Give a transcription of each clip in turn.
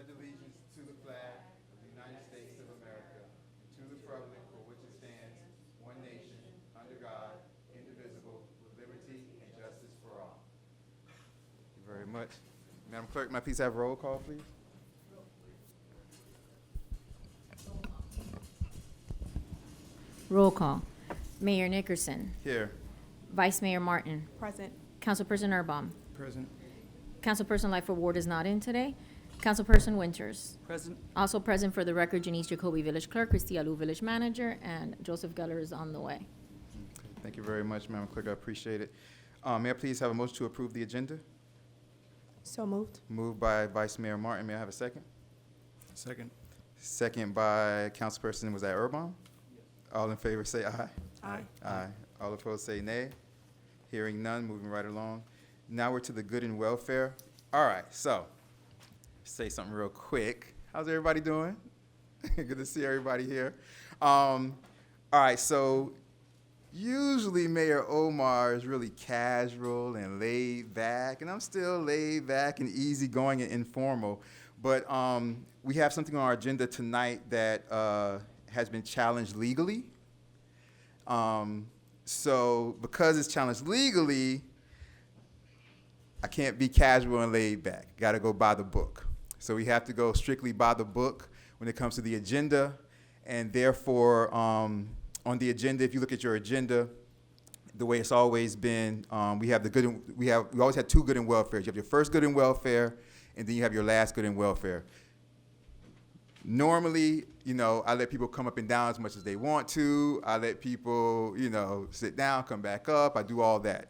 pledge allegiance to the flag of the United States of America and to the republic for which it stands, one nation, under God, indivisible, with liberty and justice for all. Thank you very much. Madam Clerk, may I please have roll call, please? Roll call. Mayor Nickerson. Here. Vice Mayor Martin. Present. Councilperson Earbaum. Present. Councilperson Lightfoot Ward is not in today. Councilperson Winters. Present. Also present for the record, Janice Jacoby, Village Clerk, Christy Alou, Village Manager, and Joseph Geller is on the way. Okay, thank you very much, Madam Clerk. I appreciate it. May I please have a motion to approve the agenda? So moved. Moved by Vice Mayor Martin. May I have a second? Second. Second by Councilperson, was that Earbaum? All in favor say aye. Aye. Aye. All opposed say nay. Hearing none, moving right along. Now we're to the good and welfare. All right, so, say something real quick. How's everybody doing? Good to see everybody here. All right, so usually Mayor Omar is really casual and laid back, and I'm still laid back and easygoing and informal. But we have something on our agenda tonight that has been challenged legally. So because it's challenged legally, I can't be casual and laid back. Got to go by the book. So we have to go strictly by the book when it comes to the agenda. And therefore, on the agenda, if you look at your agenda, the way it's always been, we have the good. We always had two good and welfare. You have your first good and welfare, and then you have your last good and welfare. Normally, I let people come up and down as much as they want to. I let people, sit down, come back up. I do all that.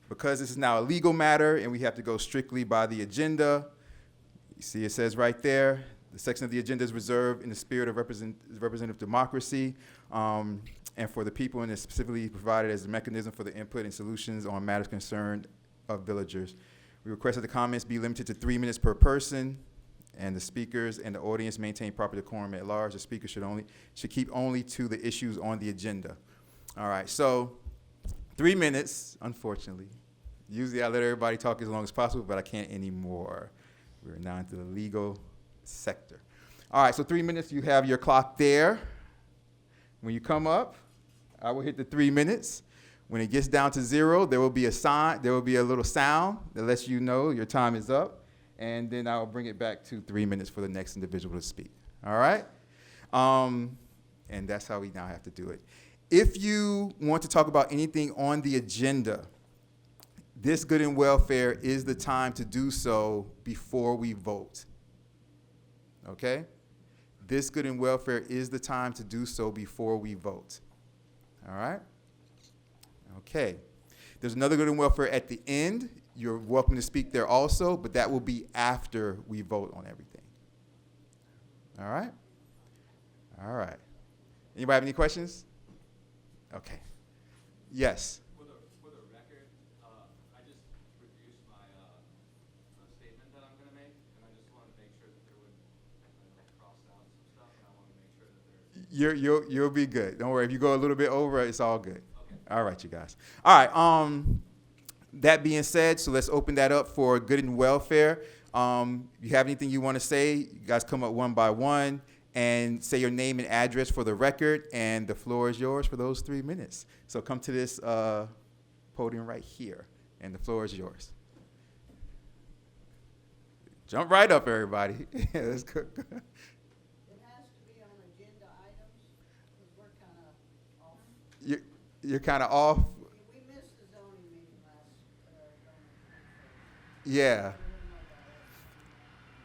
Because this is now a legal matter and we have to go strictly by the agenda, you see it says right there, the section of the agenda is reserved in the spirit of representative democracy and for the people, and is specifically provided as a mechanism for the input and solutions on matters concerned of villagers. We request that the comments be limited to 3 minutes per person, and the speakers and the audience maintain proper decorum at large. The speaker should keep only to the issues on the agenda. All right, so 3 minutes, unfortunately. Usually I let everybody talk as long as possible, but I can't anymore. We're now into the legal sector. All right, so 3 minutes, you have your clock there. When you come up, I will hit the 3 minutes. When it gets down to 0, there will be a little sound that lets you know your time is up. And then I'll bring it back to 3 minutes for the next individual to speak. All right? And that's how we now have to do it. If you want to talk about anything on the agenda, this good and welfare is the time to do so before we vote. Okay? This good and welfare is the time to do so before we vote. All right? Okay. There's another good and welfare at the end. You're welcome to speak there also, but that will be after we vote on everything. All right? All right. Anybody have any questions? Okay. Yes. For the record, I just reduced my statement that I'm going to make, and I just wanted to make sure that there wouldn't cross out some stuff, and I want to make sure that there's... You'll be good. Don't worry. If you go a little bit over, it's all good. Okay. All right, you guys. All right. That being said, so let's open that up for good and welfare. You have anything you want to say? You guys come up one by one and say your name and address for the record, and the floor is yours for those 3 minutes. So come to this podium right here, and the floor is yours. Jump right up, everybody. Let's go. It has to be on agenda items, because we're kind of off. You're kind of off. We missed the zoning meeting last, Yeah.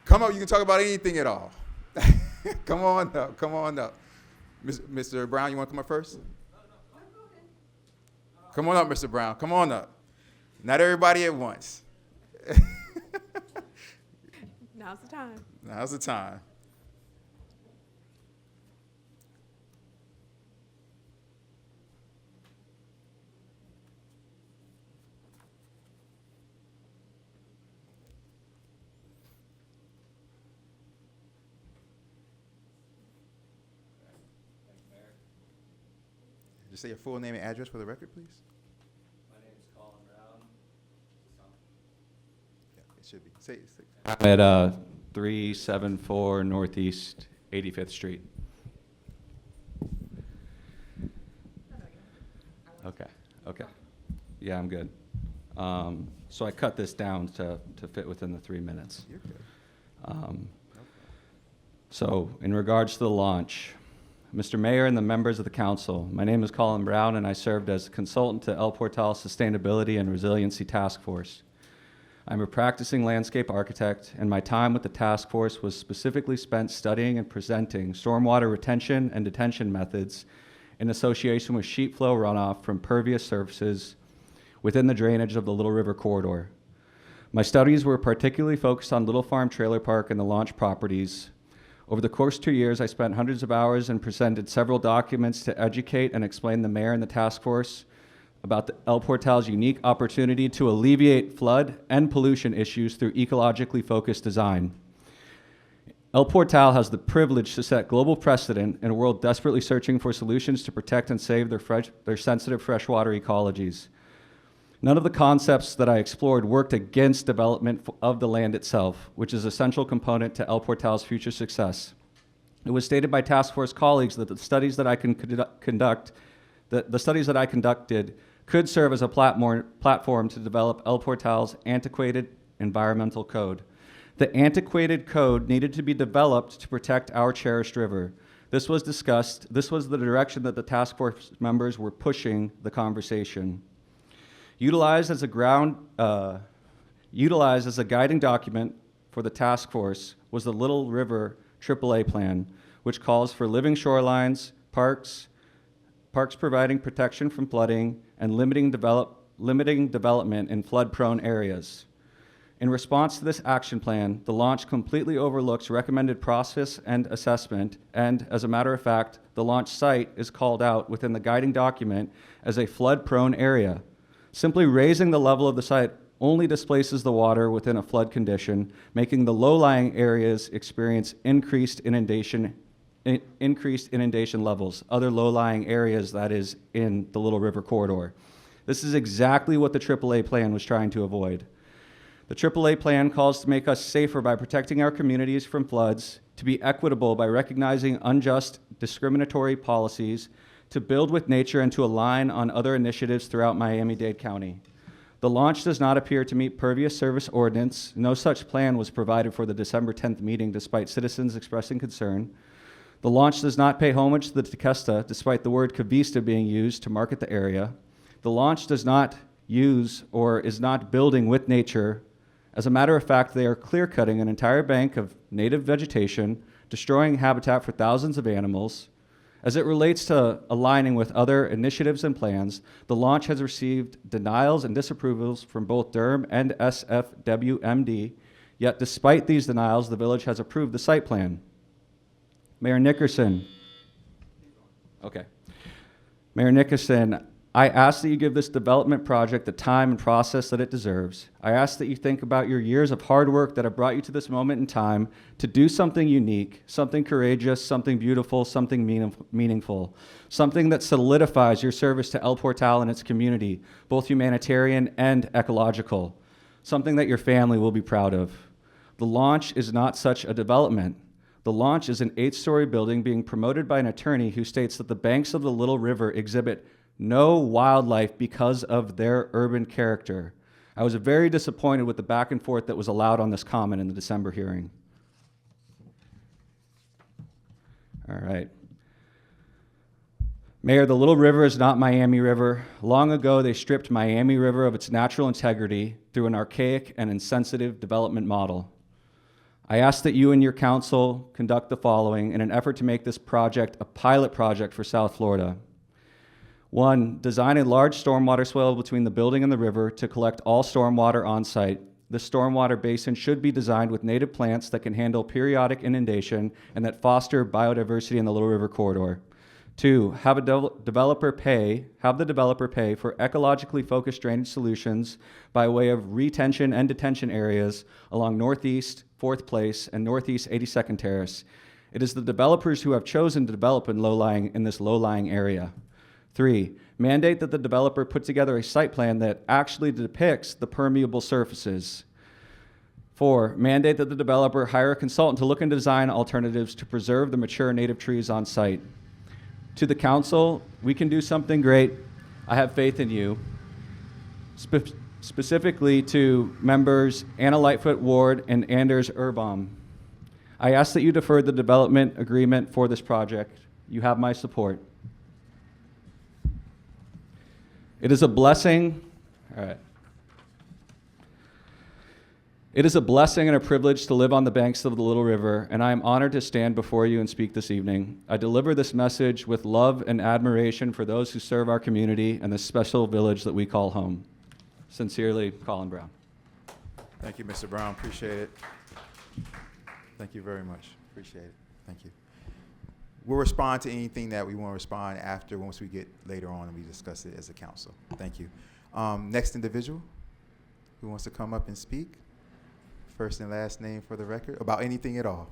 Come up. You can talk about anything at all. Come on up. Come on up. Mr. Brown, you want to come up first? Come on up, Mr. Brown. Come on up. Not everybody at once. Now's the time. Now's the time. Just say your full name and address for the record, please. My name is Colin Brown. Yeah, it should be. Say. I'm at 374 Northeast 85th Street. Okay. Yeah, I'm good. So I cut this down to fit within the 3 minutes. You're good. So in regards to the launch, Mr. Mayor and the members of the council, my name is Colin Brown, and I served as consultant to El Portal Sustainability and Resiliency Task Force. I'm a practicing landscape architect, and my time with the task force was specifically spent studying and presenting stormwater retention and detention methods in association with sheet flow runoff from pervious surfaces within the drainage of the Little River Corridor. My studies were particularly focused on Little Farm Trailer Park and the launch properties. Over the course of 2 years, I spent hundreds of hours and presented several documents to educate and explain the mayor and the task force about the El Portal's unique opportunity to alleviate flood and pollution issues through ecologically focused design. El Portal has the privilege to set global precedent in a world desperately searching for solutions to protect and save their sensitive freshwater ecologies. None of the concepts that I explored worked against development of the land itself, which is an essential component to El Portal's future success. It was stated by task force colleagues that the studies that I conducted could serve as a platform to develop El Portal's antiquated environmental code. The antiquated code needed to be developed to protect our cherished river. This was discussed. This was the direction that the task force members were pushing the conversation. Utilized as a guiding document for the task force was the Little River AAA plan, which calls for living shorelines, parks providing protection from flooding, and limiting development in flood-prone areas. In response to this action plan, the launch completely overlooks recommended process and assessment, and as a matter of fact, the launch site is called out within the guiding document as a flood-prone area. Simply raising the level of the site only displaces the water within a flood condition, making the low-lying areas experience increased inundation levels, other low-lying areas that is in the Little River Corridor. This is exactly what the AAA plan was trying to avoid. The AAA plan calls to make us safer by protecting our communities from floods, to be equitable by recognizing unjust discriminatory policies, to build with nature, and to align on other initiatives throughout Miami-Dade County. The launch does not appear to meet pervious surface ordinance. No such plan was provided for the December 10th meeting, despite citizens expressing concern. The launch does not pay homage to the Tequesta, despite the word Cavista being used to market the area. The launch does not use or is not building with nature. As a matter of fact, they are clear-cutting an entire bank of native vegetation, destroying habitat for thousands of animals. As it relates to aligning with other initiatives and plans, the launch has received denials and disapprovals from both Durham and SFWMD, yet despite these denials, the village has approved the site plan. Mayor Nickerson. I ask that you give this development project the time and process that it deserves. I ask that you think about your years of hard work that have brought you to this moment in time to do something unique, something courageous, something beautiful, something meaningful, something that solidifies your service to El Portal and its community, both humanitarian and ecological, something that your family will be proud of. The launch is not such a development. The launch is an 8-story building being promoted by an attorney who states that the banks of the Little River exhibit no wildlife because of their urban character. I was very disappointed with the back and forth that was allowed on this comment in the December hearing. All right. Mayor, the Little River is not Miami River. Long ago, they stripped Miami River of its natural integrity through an archaic and insensitive development model. I ask that you and your council conduct the following in an effort to make this project a pilot project for South Florida. 1, design a large stormwater swale between the building and the river to collect all stormwater on site. The stormwater basin should be designed with native plants that can handle periodic inundation and that foster biodiversity in the Little River Corridor. 2, have the developer pay for ecologically focused drainage solutions by way of retention and detention areas along Northeast 4th Place and Northeast 82nd Terrace. It is the developers who have chosen to develop in this low-lying area. 3, mandate that the developer put together a site plan that actually depicts the permeable surfaces. 4, mandate that the developer hire a consultant to look and design alternatives to preserve the mature native trees on site. To the council, we can do something great. I have faith in you. Specifically to members Anna Lightfoot Ward and Anders Urbaum. I ask that you defer the development agreement for this project. You have my support. It is a blessing. All right. It is a blessing and a privilege to live on the banks of the Little River, and I am honored to stand before you and speak this evening. I deliver this message with love and admiration for those who serve our community and the special village that we call home. Sincerely, Colin Brown. Thank you, Mr. Brown. Appreciate it. Thank you very much. Appreciate it. Thank you. We'll respond to anything that we want to respond after, once we get later on and we discuss it as a council. Thank you. Next individual who wants to come up and speak. First and last name for the record, about anything at all.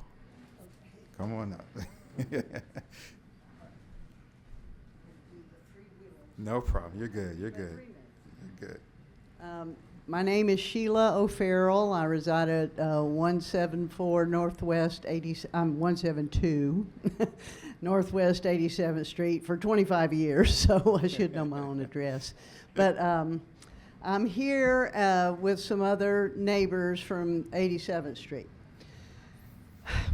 Come on up. No problem. You're good. You're good. You're good. My name is Sheila O'Farrell. I reside at 174 Northwest 172 Northwest 87th Street for 25 years, so I should know my own address. But I'm here with some other neighbors from 87th Street.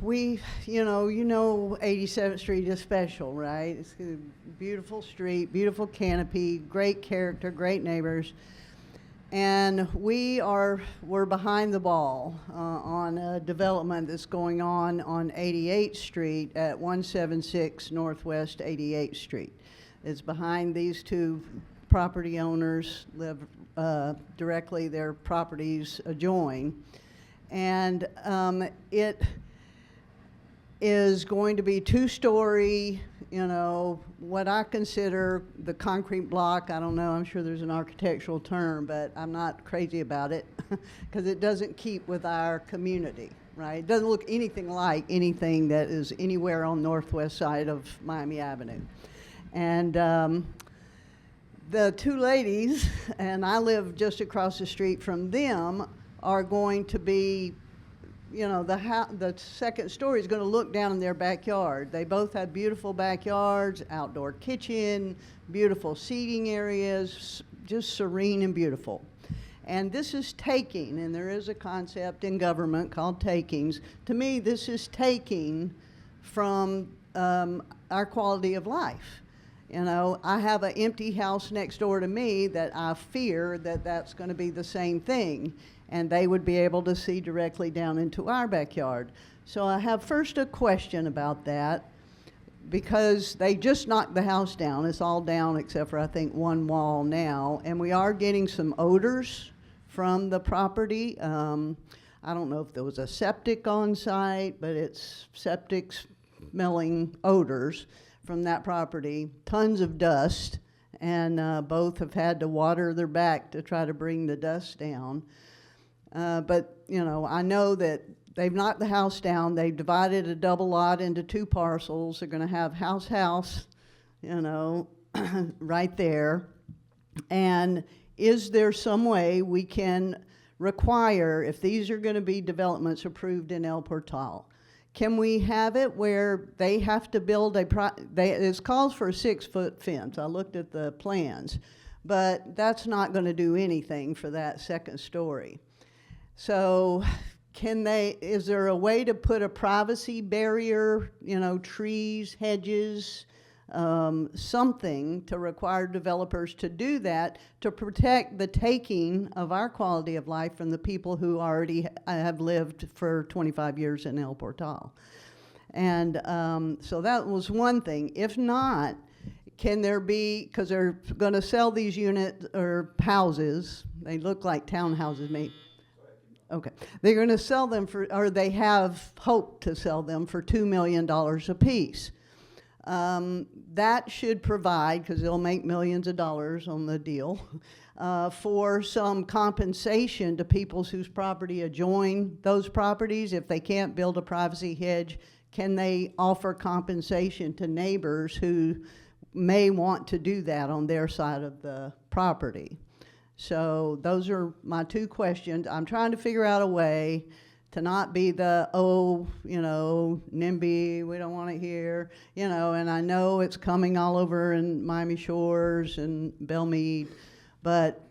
We, you know 87th Street is special, right? It's a beautiful street, beautiful canopy, great character, great neighbors. And we're behind the ball on a development that's going on 88th Street at 176 Northwest 88th Street. It's behind these two property owners, live directly, their properties adjoin. And it is going to be 2-story, what I consider the concrete block. I don't know, I'm sure there's an architectural term, but I'm not crazy about it because it doesn't keep with our community, right? It doesn't look anything like anything that is anywhere on northwest side of Miami Avenue. And the two ladies, and I live just across the street from them, are going to be, the second story is going to look down in their backyard. They both have beautiful backyards, outdoor kitchen, beautiful seating areas, just serene and beautiful. And this is taking, and there is a concept in government called takings. To me, this is taking from our quality of life. I have an empty house next door to me that I fear that that's going to be the same thing, and they would be able to see directly down into our backyard. So I have first a question about that, because they just knocked the house down. It's all down except for, I think, one wall now, and we are getting some odors from the property. I don't know if there was a septic on site, but it's septic smelling odors from that property, tons of dust, and both have had to water their back to try to bring the dust down. But, I know that they've knocked the house down. They've divided a double lot into 2 parcels. They're going to have house, right there. And is there some way we can require, if these are going to be developments approved in El Portal, can we have it where they have to build it calls for a 6-foot fence. I looked at the plans, but that's not going to do anything for that second story. So is there a way to put a privacy barrier, trees, hedges, something to require developers to do that to protect the taking of our quality of life from the people who already have lived for 25 years in El Portal? And so that was one thing. If not, can there be, because they're going to sell these units or houses, they look like townhouses maybe. Okay, they're going to sell them or they have hoped to sell them for $2 million a piece. That should provide, because they'll make millions of dollars on the deal, for some compensation to people whose property adjoin those properties. If they can't build a privacy hedge, can they offer compensation to neighbors who may want to do that on their side of the property? So those are my two questions. I'm trying to figure out a way to not be the, NIMBY, we don't want it here, and I know it's coming all over in Miami Shores and Belmead, but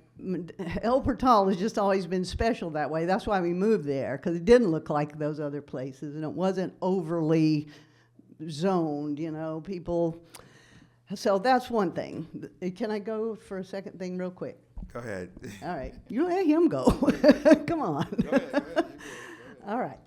El Portal has just always been special that way. That's why we moved there, because it didn't look like those other places, and it wasn't overly zoned, people. So that's one thing. Can I go for a second thing real quick? Go ahead. All right. You let him go. Come on. Go ahead. Go ahead. All right.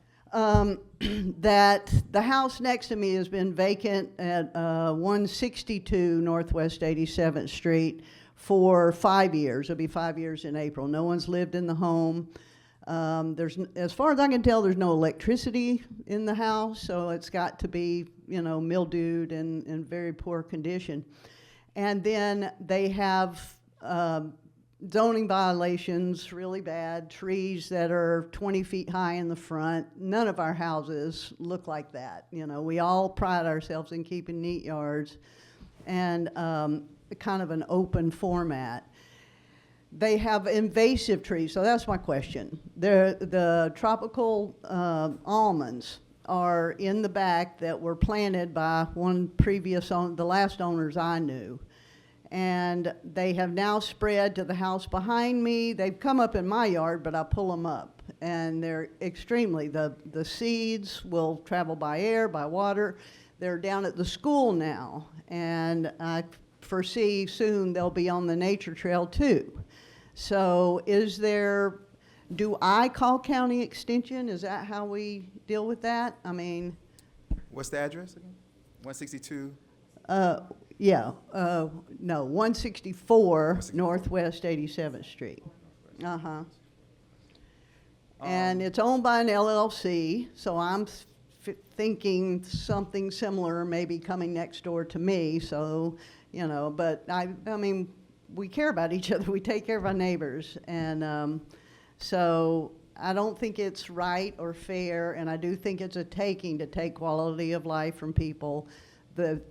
That the house next to me has been vacant at 162 Northwest 87th Street for 5 years. It'll be 5 years in April. No one's lived in the home. As far as I can tell, there's no electricity in the house, so it's got to be, mildewed and in very poor condition. And then they have zoning violations, really bad, trees that are 20 feet high in the front. None of our houses look like that. We all pride ourselves in keeping neat yards and kind of an open format. They have invasive trees, so that's my question. The tropical almonds are in the back that were planted by the last owners I knew. And they have now spread to the house behind me. They've come up in my yard, but I pull them up. And they're the seeds will travel by air, by water. They're down at the school now. And I foresee soon they'll be on the nature trail too. So do I call county extension? Is that how we deal with that? I mean. What's the address again? 162? No, 164 Northwest 87th Street. Uh-huh. And it's owned by an LLC, so I'm thinking something similar maybe coming next door to me, so, but I mean, we care about each other. We take care of our neighbors. And so I don't think it's right or fair, and I do think it's a taking to take quality of life from people.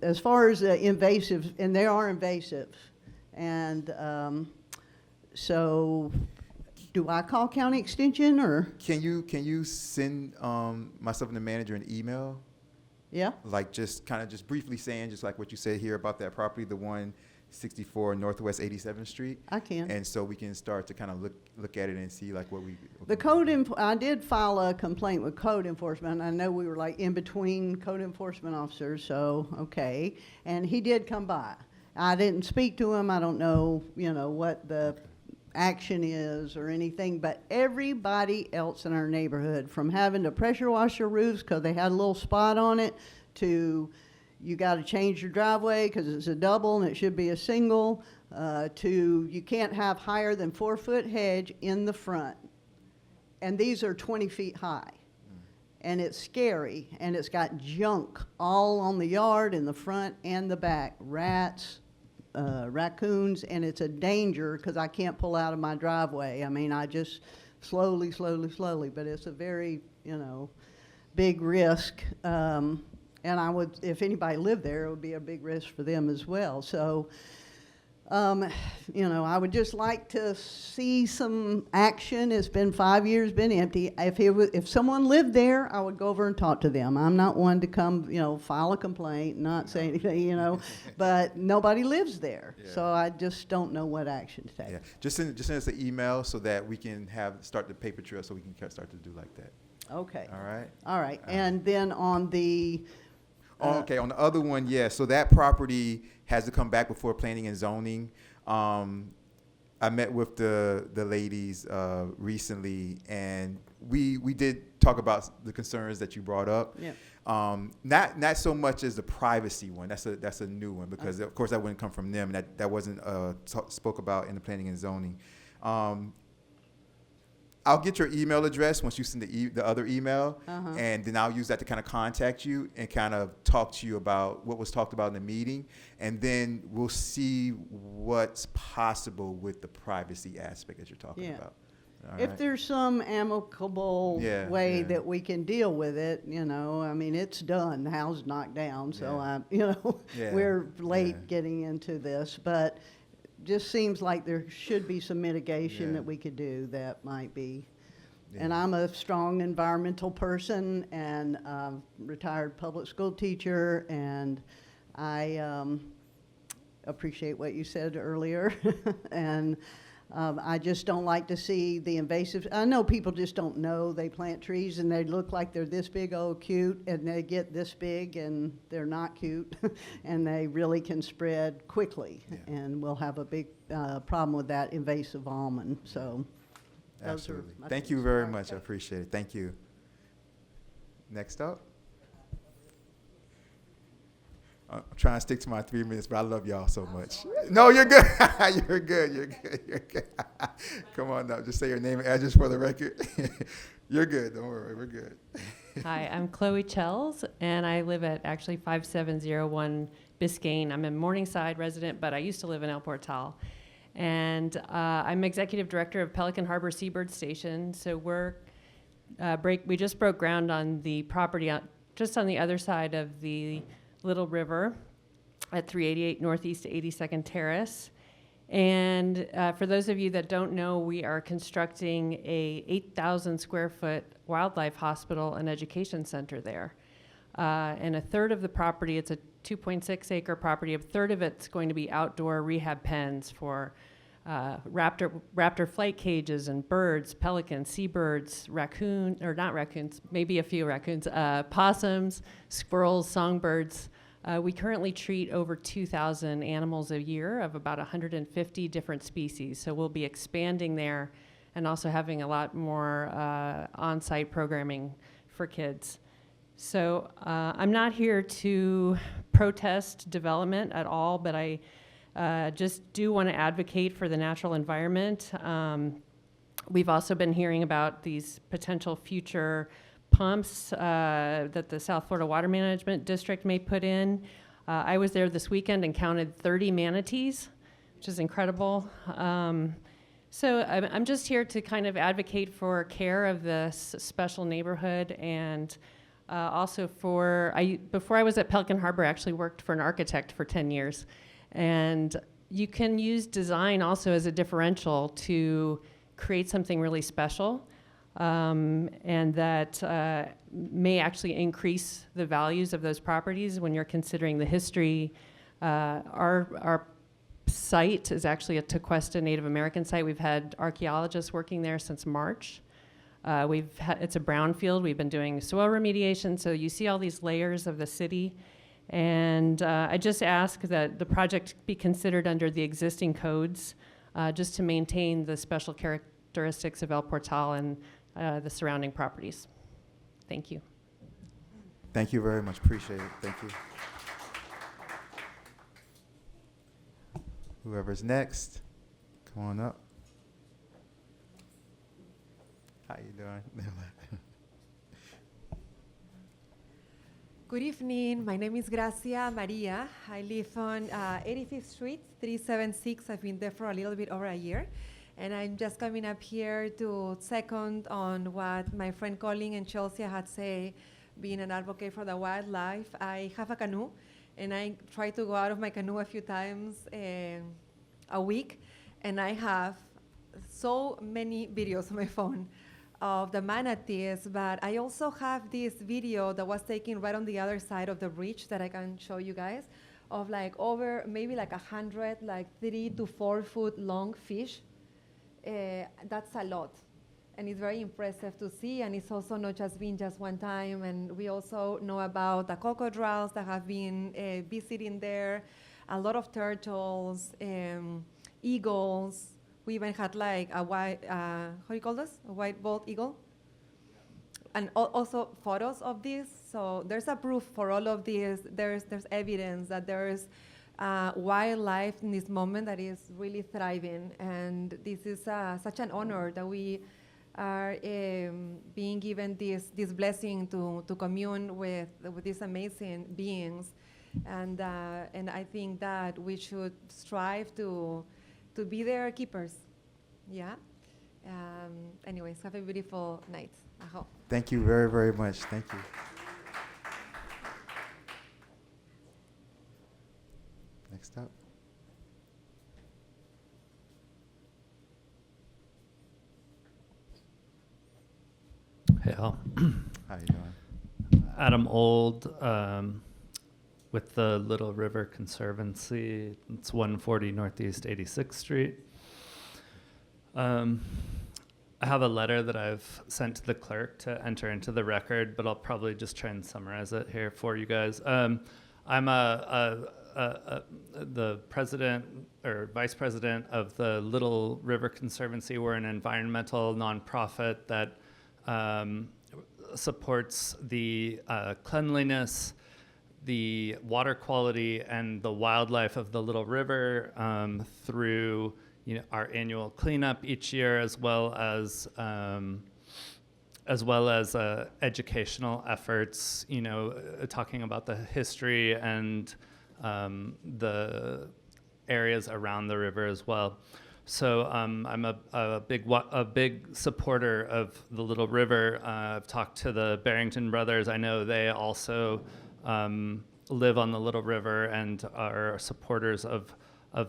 As far as the invasive, and they are invasive, and so do I call county extension or? Can you send myself and the manager an email? Yeah. Like just briefly saying just like what you said here about that property, the 164 Northwest 87th Street. I can. And so we can start to kind of look at it and see like what we. I did file a complaint with code enforcement. I know we were like in between code enforcement officers, so okay. And he did come by. I didn't speak to him. I don't know, what the action is or anything, but everybody else in our neighborhood, from having to pressure wash their roofs because they had a little spot on it, to you got to change your driveway because it's a double and it should be a single, to you can't have higher than 4-foot hedge in the front. And these are 20 feet high. And it's scary, and it's got junk all on the yard, in the front and the back, rats, raccoons, and it's a danger because I can't pull out of my driveway. I mean, I just slowly, but it's a very, big risk. And if anybody lived there, it would be a big risk for them as well. So, I would just like to see some action. It's been 5 years, been empty. If someone lived there, I would go over and talk to them. I'm not one to come, file a complaint, not say anything, but nobody lives there. Yeah. So I just don't know what action to take. Yeah, just send us an email so that we can start the paper trail so we can start to do like that. Okay. All right. And then on the... Okay, on the other one, yeah. So that property has to come back before planning and zoning. I met with the ladies recently, and we did talk about the concerns that you brought up. Yeah. Not so much as the privacy one. That's a new one because of course that wouldn't come from them. That wasn't spoke about in the planning and zoning. I'll get your email address once you send the other email, and then I'll use that to kind of contact you and kind of talk to you about what was talked about in the meeting, and then we'll see what's possible with the privacy aspect that you're talking about. All If right? there's some amicable way that we can deal with it, I mean, it's done. The house is knocked down, so Yeah. we're late getting into this, but just seems like there should be some mitigation Yeah. that we could do that might be. Yeah. And I'm a strong environmental person and retired public school teacher, and I appreciate what you said earlier. And I just don't like to see the invasive. I know people just don't know they plant trees and they look like they're this big, oh, cute, and they get this big and they're not cute, and they really can spread quickly. Yeah. And we'll have a big problem with that invasive almond. So. Those are Absolutely. my Thank things. you very much. I appreciate it. Thank you. Next up. I'm trying to stick to my 3 minutes, but I love y'all so much. No, you're good. You're good. You're good. You're good. Come on up. Just say your name and address for the record. You're good. Don't worry. We're good. Hi, I'm Chloe Chells, and I live at actually 5701 Biscayne. I'm a Morningside resident, but I used to live in El Portal. And I'm executive director of Pelican Harbor Seabird Station. So we just broke ground on the property just on the other side of the Little River at 388 Northeast 82nd Terrace. And for those of you that don't know, we are constructing a 8,000 square foot wildlife hospital and education center there. And a third of the property, it's a 2.6 acre property, a third of it's going to be outdoor rehab pens for raptor flight cages and birds, pelicans, seabirds, maybe a few raccoons, possums, squirrels, songbirds. We currently treat over 2,000 animals a year of about 150 different species. So we'll be expanding there and also having a lot more on-site programming for kids. So I'm not here to protest development at all, but I just do want to advocate for the natural environment. We've also been hearing about these potential future pumps that the South Florida Water Management District may put in. I was there this weekend and counted 30 manatees, which is incredible. So I'm just here to kind of advocate for care of this special neighborhood, and also before I was at Pelican Harbor, I actually worked for an architect for 10 years. And you can use design also as a differential to create something really special, and that may actually increase the values of those properties when you're considering the history. Our site is actually a Tequesta Native American site. We've had archaeologists working there since March. It's a brownfield. We've been doing soil remediation, so you see all these layers of the city. And I just ask that the project be considered under the existing codes, just to maintain the special characteristics of El Portal and the surrounding properties. Thank you. Thank you very much. Appreciate it. Thank you. Whoever's next, come on up. How you doing? Good evening. My name is Gracia Maria. I live on 85th Street, 376. I've been there for a little bit over a year. And I'm just coming up here to second on what my friend Colin and Chelsea had said, being an advocate for the wildlife. I have a canoe, and I try to go out of my canoe a few times a week. And I have so many videos on my phone of the manatees, but I also have this video that was taken right on the other side of the bridge that I can show you guys, of maybe 100, 3 to 4 foot long fish. That's a lot, and it's very impressive to see, and it's also not just been just one time, and we also know about the crocodiles that have been visiting there, a lot of turtles, eagles. We even had a white, how do you call this? A white bald eagle. And also photos of this. So there's a proof for all of this. There's evidence that there's wildlife in this moment that is really thriving. And this is such an honor that we are being given this blessing to commune with these amazing beings. And I think that we should strive to be their keepers. Yeah. Anyways, have a beautiful night. I hope. Thank you very, very much. Thank you. Next up. all. How you doing? Adam Old with the Little River Conservancy. It's 140 Northeast 86th Street. I have a letter that I've sent to the clerk to enter into the record, but I'll probably just try and summarize it here for you guys. I'm the president or vice president of the Little River Conservancy. We're an environmental nonprofit that supports the cleanliness, the water quality, and the wildlife of the Little River through our annual cleanup each year, as well as educational efforts. Talking about the history and the areas around the river as well. So I'm a big supporter of the Little River. I've talked to the Barrington brothers. I know they also live on the Little River and are supporters of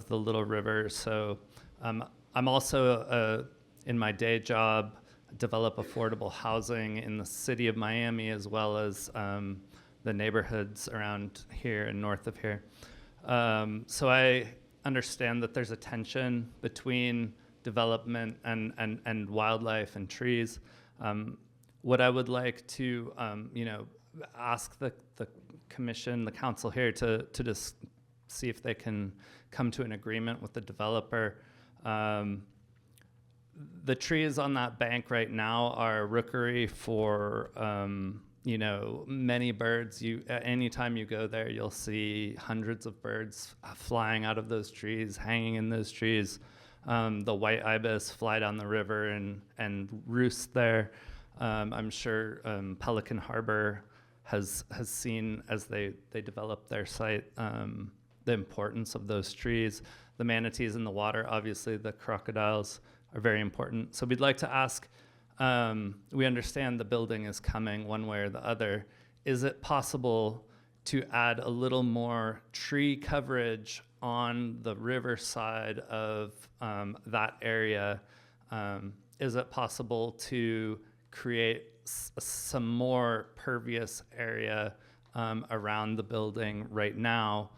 the Little River. So I'm also, in my day job, develop affordable housing in the city of Miami, as well as the neighborhoods around here and north of here. So I understand that there's a tension between development and wildlife and trees. What I would like to, ask the commission, the council here to just see if they can come to an agreement with the developer. The trees on that bank right now are rookery for many birds. Anytime you go there, you'll see hundreds of birds flying out of those trees, hanging in those trees. The white ibis fly down the river and roost there. I'm sure Pelican Harbor has seen, as they develop their site, the importance of those trees. The manatees in the water, obviously the crocodiles are very important. So we'd like to ask, we understand the building is coming one way or the other. Is it possible to add a little more tree coverage on the river side of that area? Is it possible to create some more pervious area around the building right now?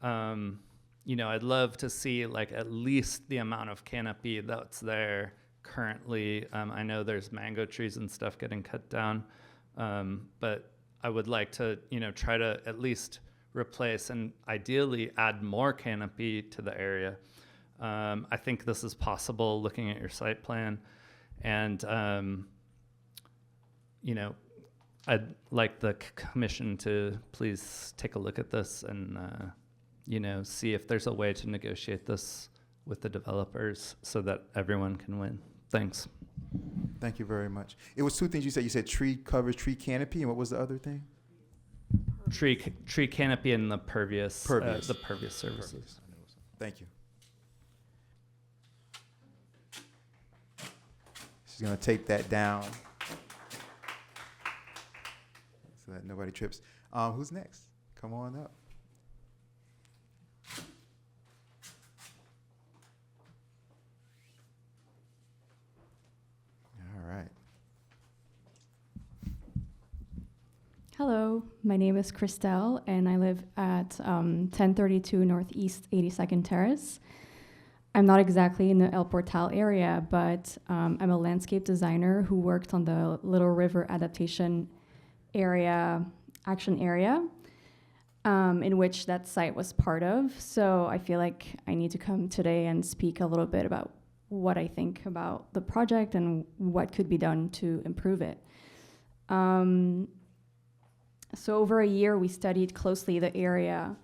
I'd love to see at least the amount of canopy that's there currently. I know there's mango trees and stuff getting cut down, but I would like to, try to at least replace and ideally add more canopy to the area. I think this is possible looking at your site plan, and I'd like the commission to please take a look at this and see if there's a way to negotiate this with the developers so that everyone can win. Thanks. Thank you very much. It was two things you said. You said tree coverage, tree canopy, and what was the other thing? Tree canopy and the pervious. Pervious. The pervious services. Pervious. Thank you. She's gonna tape that down so that nobody trips. Who's next? Come on up. All right. Hello, my name is Christelle, and I live at 1032 Northeast 82nd Terrace. I'm not exactly in the El Portal area, but I'm a landscape designer who worked on the Little River adaptation action area, in which that site was part of. So I feel like I need to come today and speak a little bit about what I think about the project and what could be done to improve it. So over a year, we studied closely the area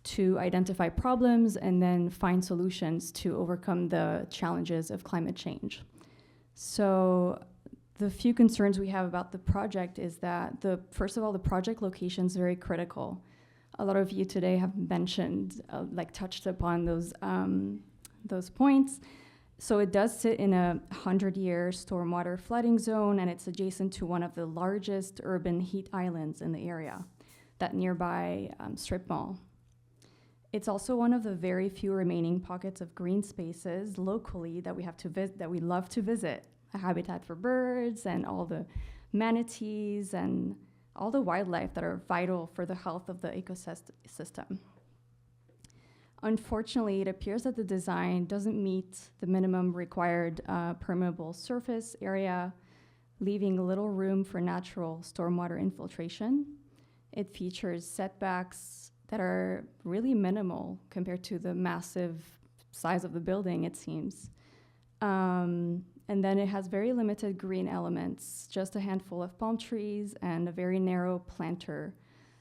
to identify problems and then find solutions to overcome the challenges of climate change. So the few concerns we have about the project is that first of all, the project location is very critical. A lot of you today have mentioned, touched upon those points. So it does sit in a 100-year stormwater flooding zone, and it's adjacent to one of the largest urban heat islands in the area, that nearby strip mall. It's also one of the very few remaining pockets of green spaces locally that we have to that we love to visit. A habitat for birds and all the manatees, and all the wildlife that are vital for the health of the ecosystem. Unfortunately, it appears that the design doesn't meet the minimum required permeable surface area, leaving little room for natural stormwater infiltration. It features setbacks that are really minimal compared to the massive size of the building, it seems. And then it has very limited green elements, just a handful of palm trees and a very narrow planter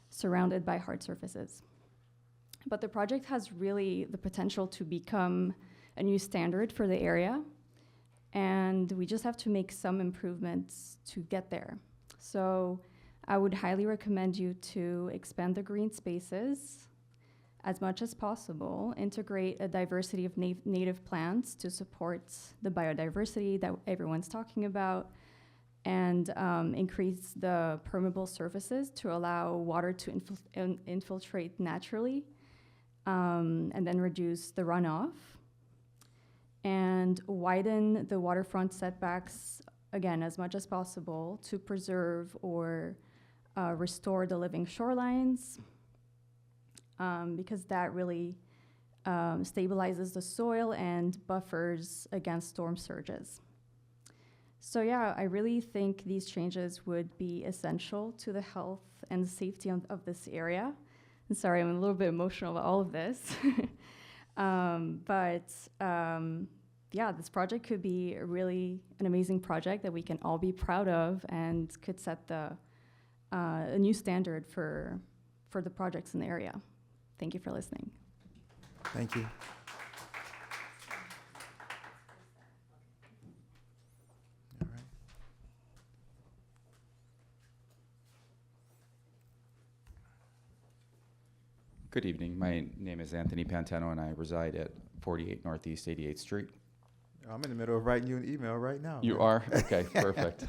surrounded by hard surfaces. But the project has really the potential to become a new standard for the area, and we just have to make some improvements to get there. So I would highly recommend you to expand the green spaces as much as possible, integrate a diversity of native plants to support the biodiversity that everyone's talking about, and increase the permeable surfaces to allow water to infiltrate naturally, and then reduce the runoff, and widen the waterfront setbacks, again, as much as possible to preserve or restore the living shorelines, because that really stabilizes the soil and buffers against storm surges. So yeah, I really think these changes would be essential to the health and safety of this area. And sorry, I'm a little bit emotional about all of this. Yeah, this project could be really an amazing project that we can all be proud of and could set a new standard for the projects in the area. Thank you for listening. Thank you. All right. Good evening. My name is Anthony Pantano, and I reside at 48 Northeast 88th Street. I'm in the middle of writing you an email right now. You man. are? Okay, perfect.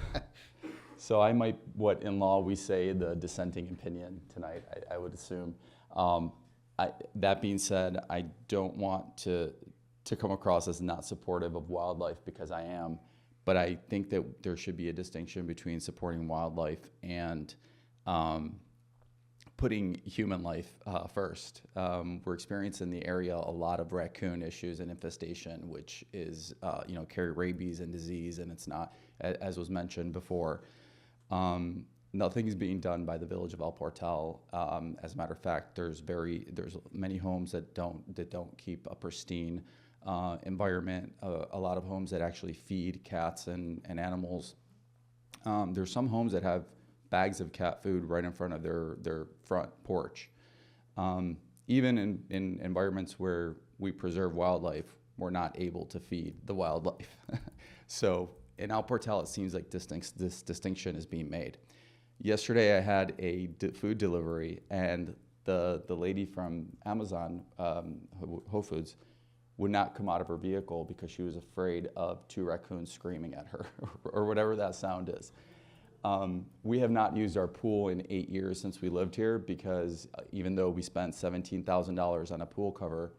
So I might, what in law we say, the dissenting opinion tonight, I would assume. That being said, I don't want to come across as not supportive of wildlife, because I am, but I think that there should be a distinction between supporting wildlife and putting human life first. We're experiencing in the area a lot of raccoon issues and infestation, which is, carry rabies and disease, and it's not, as was mentioned before. Nothing is being done by the village of El Portal. As a matter of fact, there's many homes that don't keep a pristine environment. A lot of homes that actually feed cats and animals. There's some homes that have bags of cat food right in front of their front porch. Even in environments where we preserve wildlife, we're not able to feed the wildlife. So in El Portal, it seems like this distinction is being made. Yesterday, I had a food delivery, and the lady from Amazon, Whole Foods, would not come out of her vehicle because she was afraid of 2 raccoons screaming at her, or whatever that sound is. We have not used our pool in 8 years since we lived here, because even though we spent $17,000 on a pool cover,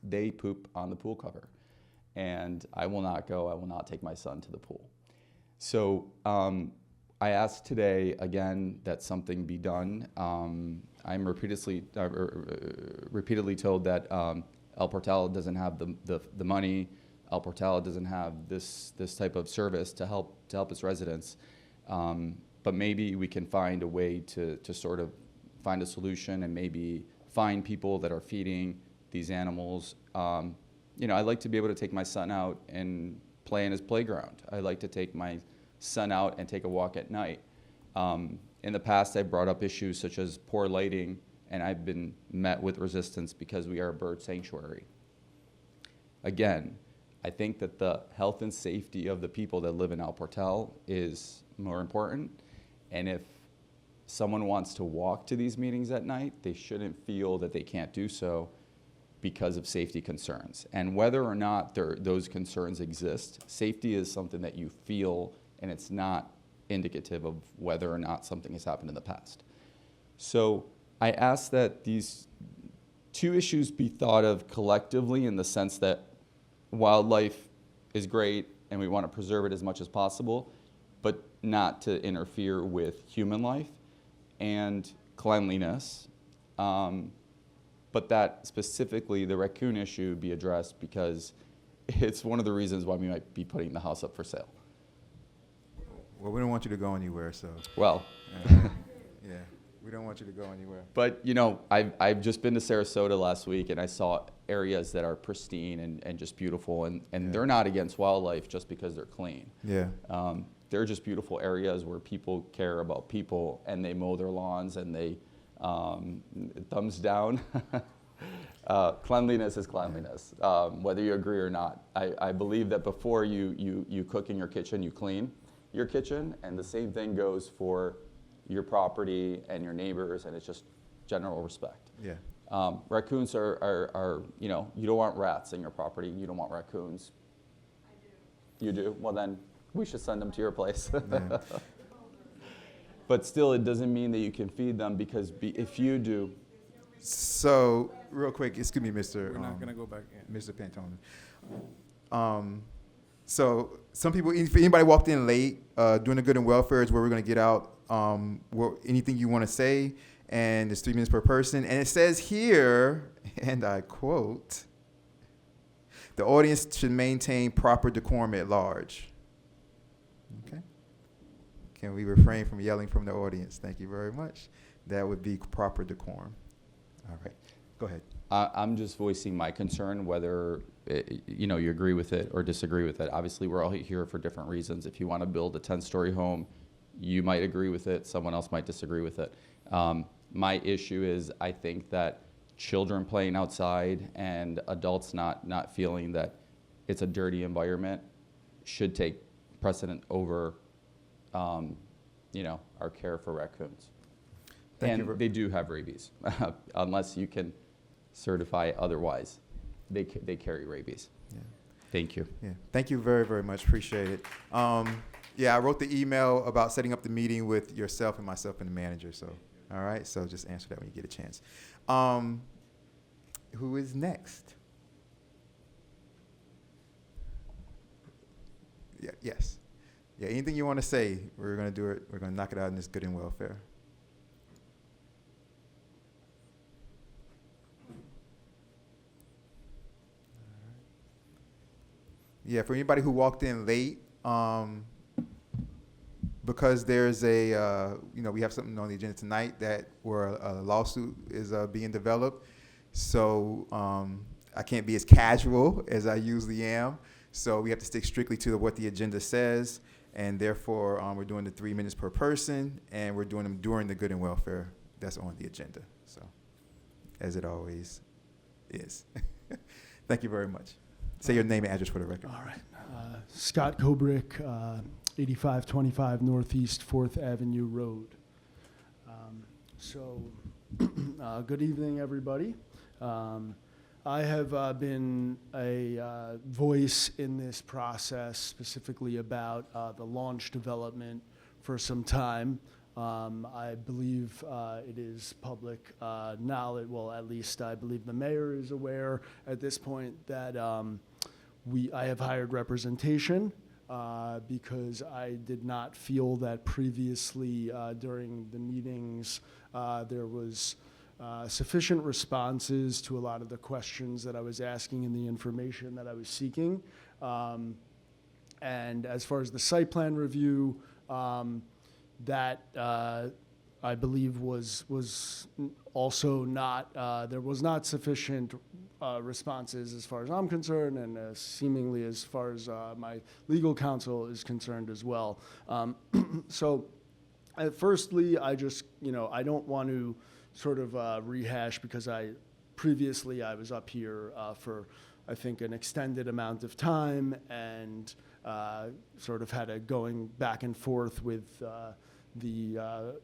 they poop on the pool cover. And I will not take my son to the pool. So I asked today, again, that something be done. I'm repeatedly told that El Portal doesn't have the money. El Portal doesn't have this type of service to help its residents. But maybe we can find a way to sort of find a solution, and maybe find people that are feeding these animals. I'd like to be able to take my son out and play in his playground. I'd like to take my son out and take a walk at night. In the past, I brought up issues such as poor lighting, and I've been met with resistance because we are a bird sanctuary. Again, I think that the health and safety of the people that live in El Portal is more important, and if someone wants to walk to these meetings at night, they shouldn't feel that they can't do so because of safety concerns. And whether or not those concerns exist, safety is something that you feel, and it's not indicative of whether or not something has happened in the past. So I ask that these 2 issues be thought of collectively, in the sense that wildlife is great and we want to preserve it as much as possible, but not to interfere with human life and cleanliness. But that specifically, the raccoon issue be addressed because it's one of the reasons why we might be putting the house up for sale. Well, we don't want you to go anywhere, so. Well, Yeah, we don't want you to go anywhere. but you know, I've just been to Sarasota last week and I saw areas that are pristine and just beautiful, and Yeah. they're not against wildlife just because they're clean. Yeah. They're just beautiful areas where people care about people and they mow their lawns and they thumbs down. Cleanliness is cleanliness, whether you agree or not. I believe that before you cook in your kitchen, you clean your kitchen, and the same thing goes for your property and your neighbors, and it's just general respect. Yeah. Raccoons are, you know, you don't want rats in your property, you don't want raccoons. I do. You do? Well then, we should send them to your place. Yeah. But still, it doesn't mean that you can feed them, because if you do. So, real quick, excuse me, Mr. We're not gonna go back. Yeah. Mr. Pantone. So some people, if anybody walked in late, doing the good and welfare is where we're going to get out anything you want to say, and it's 3 minutes per person. And it says here, and I quote, the audience should maintain proper decorum at large. Okay. Can we refrain from yelling from the audience? Thank you very much. That would be proper decorum. All right. Go ahead. I'm just voicing my concern, whether you know, you agree with it or disagree with it. Obviously, we're all here for different reasons. If you want to build a 10-story home, you might agree with it. Someone else might disagree with it. My issue is, I think that children playing outside and adults not feeling that it's a dirty environment should take precedent over, you know, our care for raccoons. And they do have rabies, unless you can certify otherwise. They carry rabies. Yeah. Thank you. Yeah. Thank you very, very much. Appreciate it. Yeah, I wrote the email about setting up the meeting with yourself and myself and the manager. So, all right. So just answer that when you get a chance. Who is next? Yeah. Yes. Yeah. Anything you want to say? We're gonna do it. We're gonna knock it out in this good and welfare. Yeah, for anybody who walked in late, because there's a, you know, we have something on the agenda tonight that where a lawsuit is being developed. So I can't be as casual as I usually am. So we have to stick strictly to what the agenda says. And therefore, we're doing the 3 minutes per person, and we're doing them during the good and welfare that's on the agenda. So, as it always is. Thank you very much. Say your name and address for the record. All right. Scott Kobrick, 8525 Northeast 4th Avenue Road. Good evening, everybody. I have been a voice in this process, specifically about the launch development for some time. I believe it is public knowledge, well, at least I believe the mayor is aware at this point that I have hired representation because I did not feel that previously during the meetings there was sufficient responses to a lot of the questions that I was asking and the information that I was seeking. And as far as the site plan review, that I believe was also not, there was not sufficient responses as far as I'm concerned, and seemingly as far as my legal counsel is concerned as well. So firstly, I just, you know, I don't want to sort of rehash, because previously I was up here for, I think, an extended amount of time, and sort of had a going back and forth with the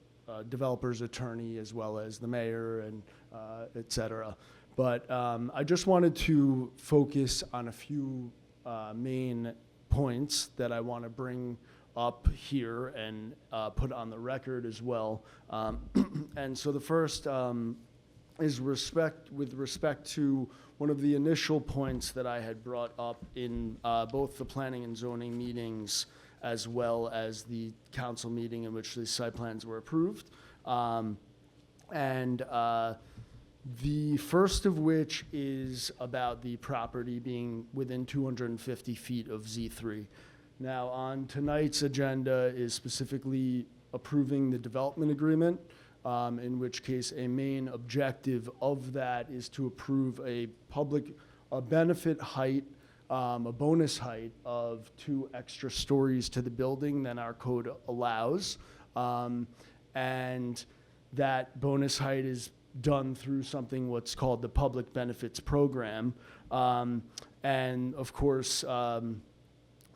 developer's attorney as well as the mayor and et cetera. But I just wanted to focus on a few main points that I want to bring up here and put on the record as well. And so the first is with respect to one of the initial points that I had brought up in both the planning and zoning meetings as well as the council meeting in which the site plans were approved. The first of which is about the property being within 250 feet of Z3. Now, on tonight's agenda is specifically approving the development agreement, in which case a main objective of that is to approve a benefit height, a bonus height of 2 extra stories to the building than our code allows. And that bonus height is done through something what's called the Public Benefits Program. And of course,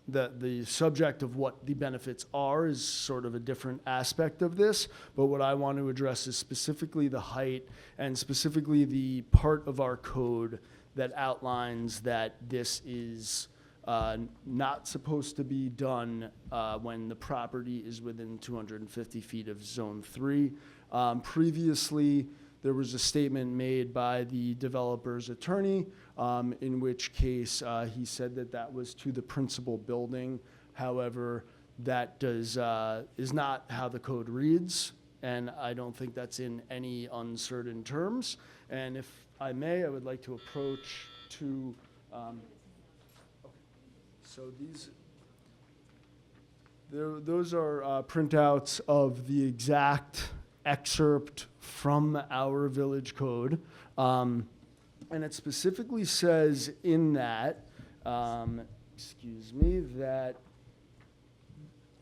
the subject of what the benefits are is sort of a different aspect of this, but what I want to address is specifically the height and specifically the part of our code that outlines that this is not supposed to be done when the property is within 250 feet of Zone 3. Previously, there was a statement made by the developer's attorney, in which case he said that that was to the principal building. However, that is not how the code reads, and I don't think that's in any uncertain terms. And if I may, I would like to approach to, so those are printouts of the exact excerpt from our village code. And it specifically says in that, it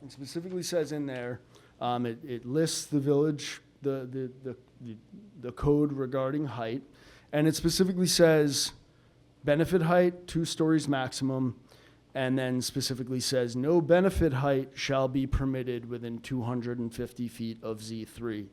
specifically says in there, it lists the village, the code regarding height, and it specifically says benefit height, 2 stories maximum, and then specifically says no benefit height shall be permitted within 250 feet of Z3.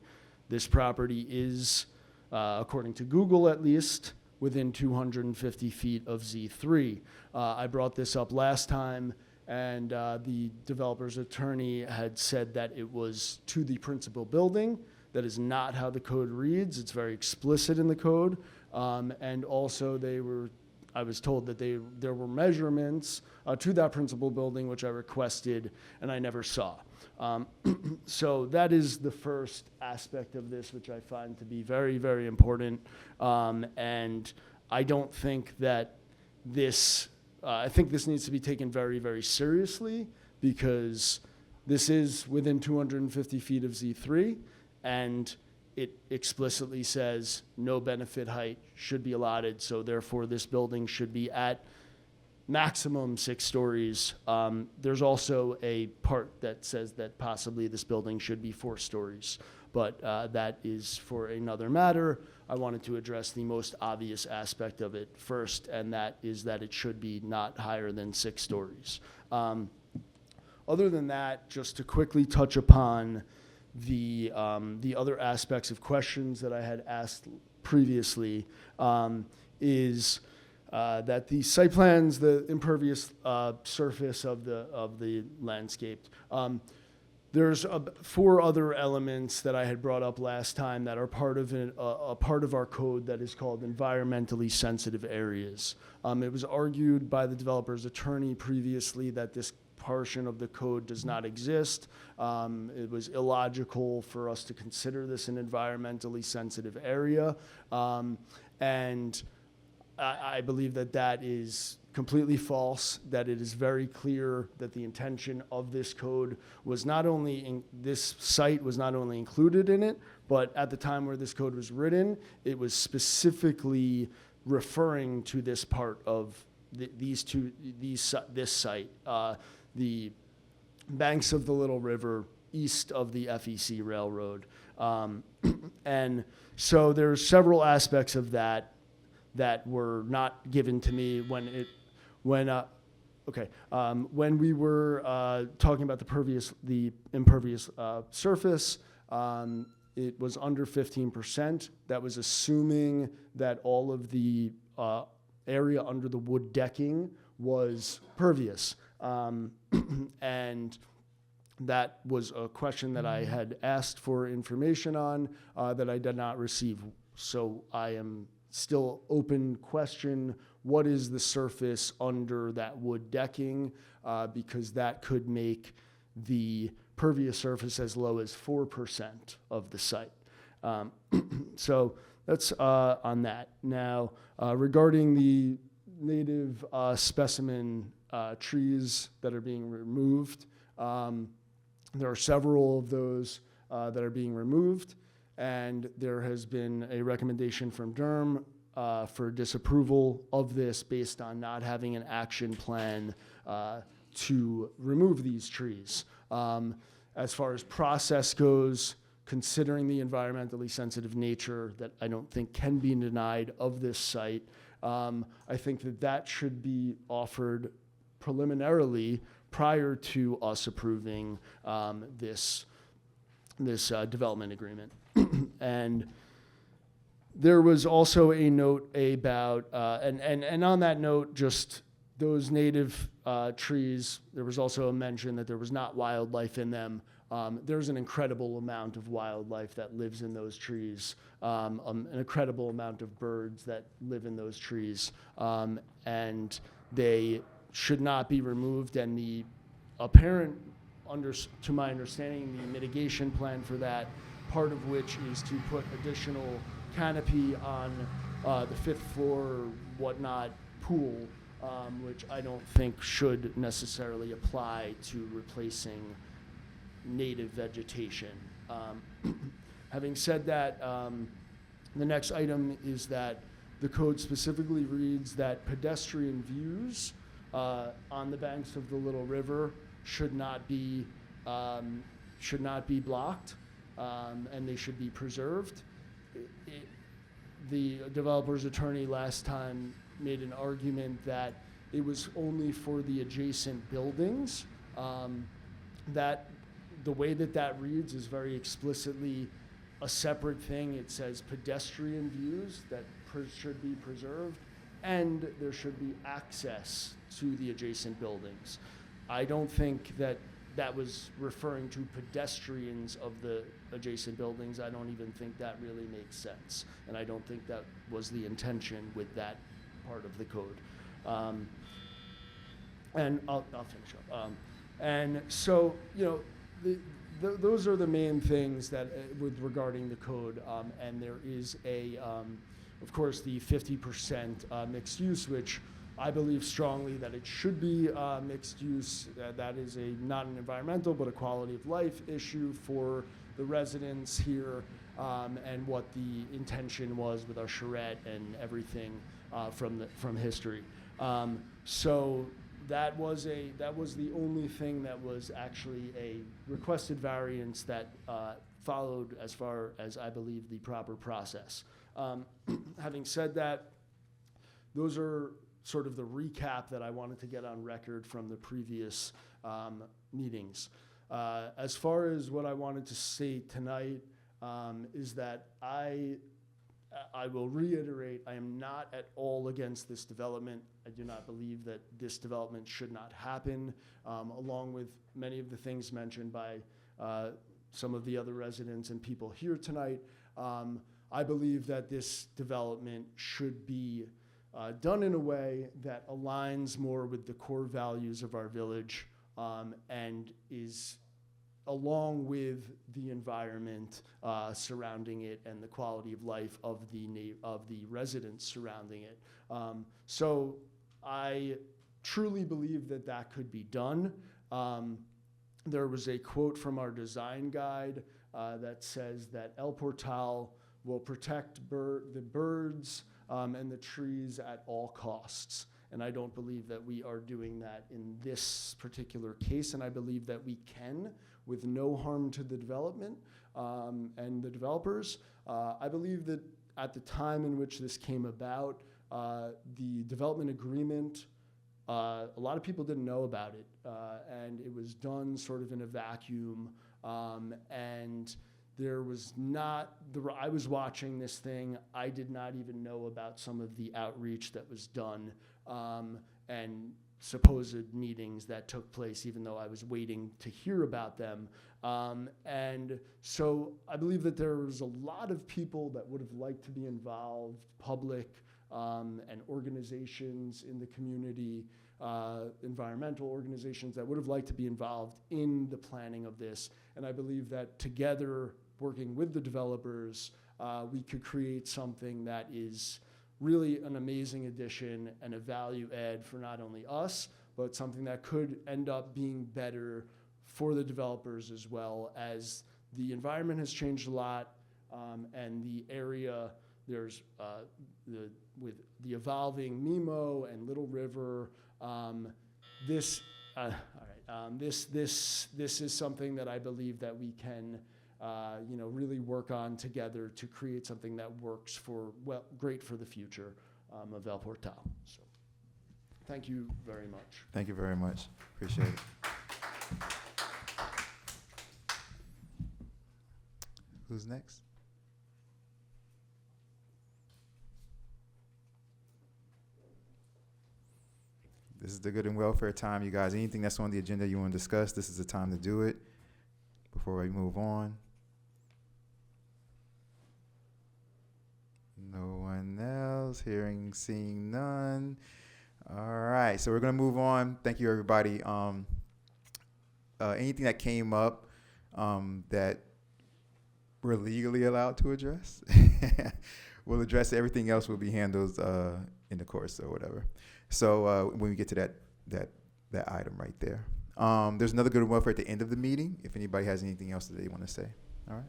This property is, according to Google at least, within 250 feet of Z3. I brought this up last time, and the developer's attorney had said that it was to the principal building. That is not how the code reads. It's very explicit in the code. And also I was told that there were measurements to that principal building, which I requested, and I never saw. So that is the first aspect of this, which I find to be very, very important. And I don't think that I think this needs to be taken very, very seriously, because this is within 250 feet of Z3, and it explicitly says no benefit height should be allotted, so therefore this building should be at maximum 6 stories. There's also a part that says that possibly this building should be 4 stories, but that is for another matter. I wanted to address the most obvious aspect of it first, and that is that it should be not higher than 6 stories. Other than that, just to quickly touch upon the other aspects of questions that I had asked previously, is that the site plans, the impervious surface of the landscape, there's 4 other elements that I had brought up last time that are part of a part of our code that is called environmentally sensitive areas. It was argued by the developer's attorney previously that this portion of the code does not exist. It was illogical for us to consider this an environmentally sensitive area. And I believe that that is completely false, that it is very clear that the intention of this code was not only this site was not only included in it, but at the time where this code was written, it was specifically referring to this part of this site, the banks of the Little River east of the FEC Railroad. And so there's several aspects of that were not given to me when we were talking about the impervious surface. It was under 15%. That was assuming that all of the area under the wood decking was pervious. And that was a question that I had asked for information on that I did not receive So I am still open question, what is the surface under that wood decking? Because that could make the pervious surface as low as 4% of the site. So that's on that. Now, regarding the native specimen trees that are being removed, there are several of those that are being removed, and there has been a recommendation from Durham for disapproval of this based on not having an action plan to remove these trees. As far as process goes, considering the environmentally sensitive nature that I don't think can be denied of this site, I think that that should be offered preliminarily prior to us approving this development agreement. And there was also a note about, and on that note, just those native trees, there was also a mention that there was not wildlife in them. There's an incredible amount of wildlife that lives in those trees, an incredible amount of birds that live in those trees, and they should not be removed. And the apparent, to my understanding, the mitigation plan for that, part of which is to put additional canopy on the 5th floor whatnot pool, which I don't think should necessarily apply to replacing native vegetation. Having said that, the next item is that the code specifically reads that pedestrian views on the banks of the Little River should not be blocked, and they should be preserved. The developer's attorney last time made an argument that it was only for the adjacent buildings. That the way that reads is very explicitly a separate thing. It says pedestrian views that should be preserved, and there should be access to the adjacent buildings. I don't think that was referring to pedestrians of the adjacent buildings. I don't even think that really makes sense, and I don't think that was the intention with that part of the code. And I'll finish up. And so, those are the main things that with regarding the code. And there is of course, the 50% mixed use, which I believe strongly that it should be mixed use. That is not an environmental, but a quality of life issue for the residents here, and what the intention was with our charrette and everything from history. So that was the only thing that was actually a requested variance that followed, as far as I believe, the proper process. Having said that, those are sort of the recap that I wanted to get on record from the previous meetings. As far as what I wanted to say tonight, is that I will reiterate, I am not at all against this development. I do not believe that this development should not happen, along with many of the things mentioned by some of the other residents and people here tonight. I believe that this development should be done in a way that aligns more with the core values of our village, and is along with the environment surrounding it and the quality of life of the residents surrounding it. So I truly believe that could be done. There was a quote from our design guide that says that El Portal will protect the birds and the trees at all costs. And I don't believe that we are doing that in this particular case, and I believe that we can, with no harm to the development and the developers. I believe that at the time in which this came about, the development agreement, a lot of people didn't know about it, and it was done sort of in a vacuum, and there was not, I was watching this thing, I did not even know about some of the outreach that was done, and supposed meetings that took place, even though I was waiting to hear about them. And so I believe that there's a lot of people that would have liked to be involved, public and organizations in the community, environmental organizations that would have liked to be involved in the planning of this. And I believe that together, working with the developers, we could create something that is really an amazing addition and a value add for not only us, but something that could end up being better for the developers as well, as the environment has changed a lot, and the area, there's with the evolving Nemo and Little River, this is something that I believe that we can really work on together to create something that works great for the future of El Portal. So, thank you very much. Thank you very much. Appreciate it. Who's next? This is the good and welfare time, you guys. Anything that's on the agenda you want to discuss, this is the time to do it before we move on. No one else. Seeing none. All right, so we're going to move on. Thank you, everybody. Anything that came up that we're legally allowed to address, we'll address. Everything else will be handled in the course or whatever. So when we get to that item right there. There's another good and welfare at the end of the meeting, if anybody has anything else that they want to say. All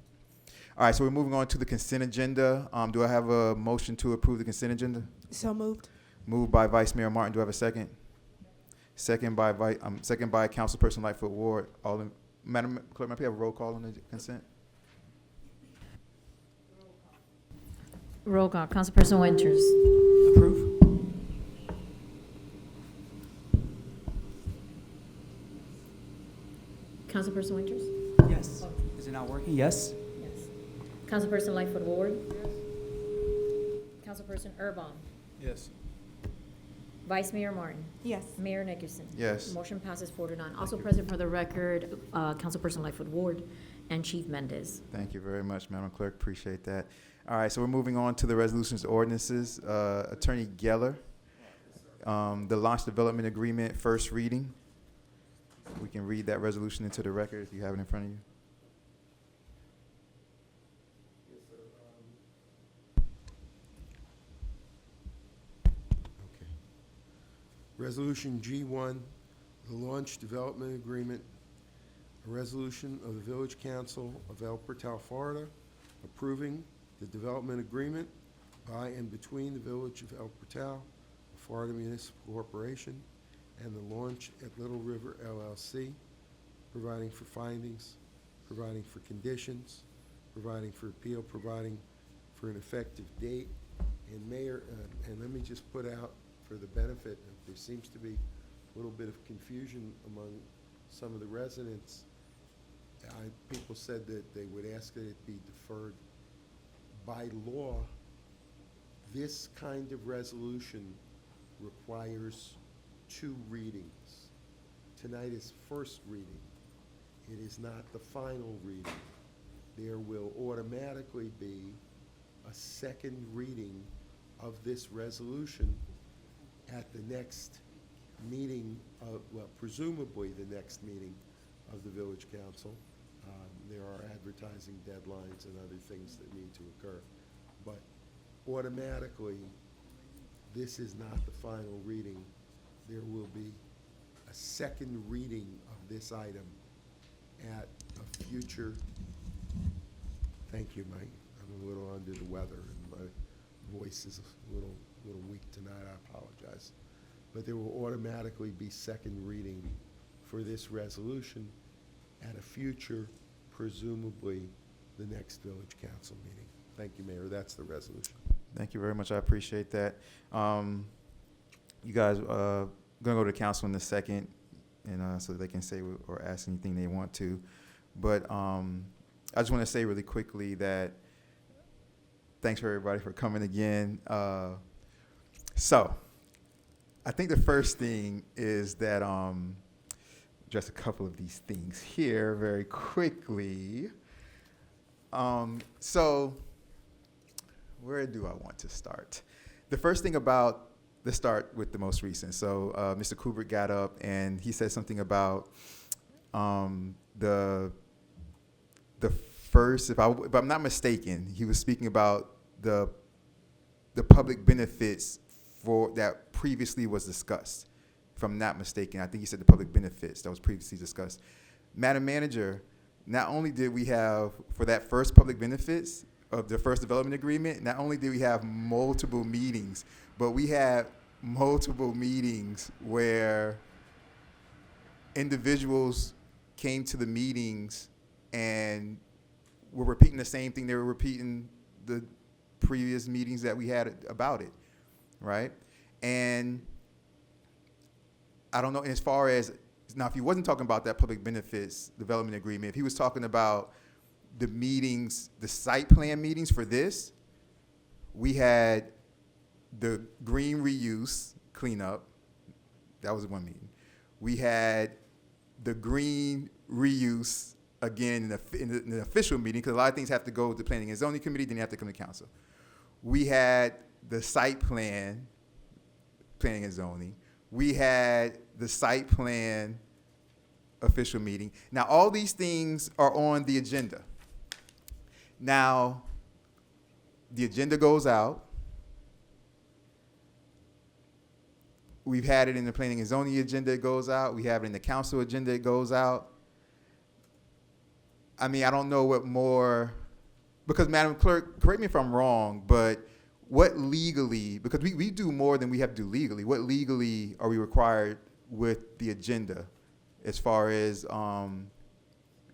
right, so we're moving on to the consent agenda. Do I have a motion to approve the consent agenda? So moved. Moved by Vice Mayor Martin. Do I have a second? Second by Councilperson Lightfoot Ward. Madam Clerk, may I have a roll call on the consent? Roll call. Councilperson Winters. Approve. Councilperson Winters? Yes. Is it not working? Yes. Yes. Councilperson Lightfoot Ward? Councilperson Erban? Yes. Vice Mayor Martin? Yes. Mayor Nickerson? Yes. Motion passes 4-9. Also present for the record, Councilperson Lightfoot Ward and Chief Mendez. Thank you very much, Madam Clerk. Appreciate that. All right, so we're moving on to the resolutions and ordinances. Attorney Geller, the launch development agreement, first reading. We can read that resolution into the record if you have it in front of you. Okay. Resolution G1, the launch development agreement, a resolution of the Village Council of El Portal, Florida, approving the development agreement by and between the Village of El Portal, Florida Municipal Corporation, and the launch at Little River LLC, providing for findings, providing for conditions, providing for appeal, providing for an effective date. And Mayor, and let me just put out for the benefit, there seems to be a little bit of confusion among some of the residents. People said that they would ask that it be deferred. By law, this kind of resolution requires 2 readings. Tonight is first reading. It is not the final reading. There will automatically be a second reading of this resolution at the next meeting presumably the next meeting of the Village Council. There are advertising deadlines and other things that need to occur. But automatically, this is not the final reading. There will be a second reading of this item at a future. Thank you, Mike. I'm a little under the weather and my voice is a little weak tonight. I apologize. But there will automatically be second reading for this resolution at a future, presumably the next Village Council meeting. Thank you, Mayor. That's the resolution. Thank you very much. I appreciate that. You guys going to go to council in a second, and so they can say or ask anything they want to. But I just want to say really quickly that thanks for everybody for coming again. So I think the first thing is that address a couple of these things here very quickly. So where do I want to start? The first thing about, let's start with the most recent. So Mr. Kubrick got up and he said something about the first, if I'm not mistaken, he was speaking about the public benefits for that previously was discussed. If I'm not mistaken, I think he said the public benefits that was previously discussed. Madam Manager, not only did we have, for that first public benefits of the first development agreement, not only did we have multiple meetings, but we had multiple meetings where individuals came to the meetings and were repeating the same thing they were repeating the previous meetings that we had about it, right? And I don't know, as far as, now if he wasn't talking about that public benefits development agreement, if he was talking about the meetings, the site plan meetings for this, we had the green reuse cleanup, that was one meeting. We had the green reuse again in the official meeting, because a lot of things have to go with the planning and zoning committee, then they have to come to council. We had the site plan, planning and zoning. We had the site plan official meeting. Now, all these things are on the agenda. Now, the agenda goes out. We've had it in the planning and zoning agenda, it goes out. We have it in the council agenda, it goes out. I mean, I don't know what more, because Madam Clerk, correct me if I'm wrong, but what legally, because we do more than we have to do legally, what legally are we required with the agenda as far as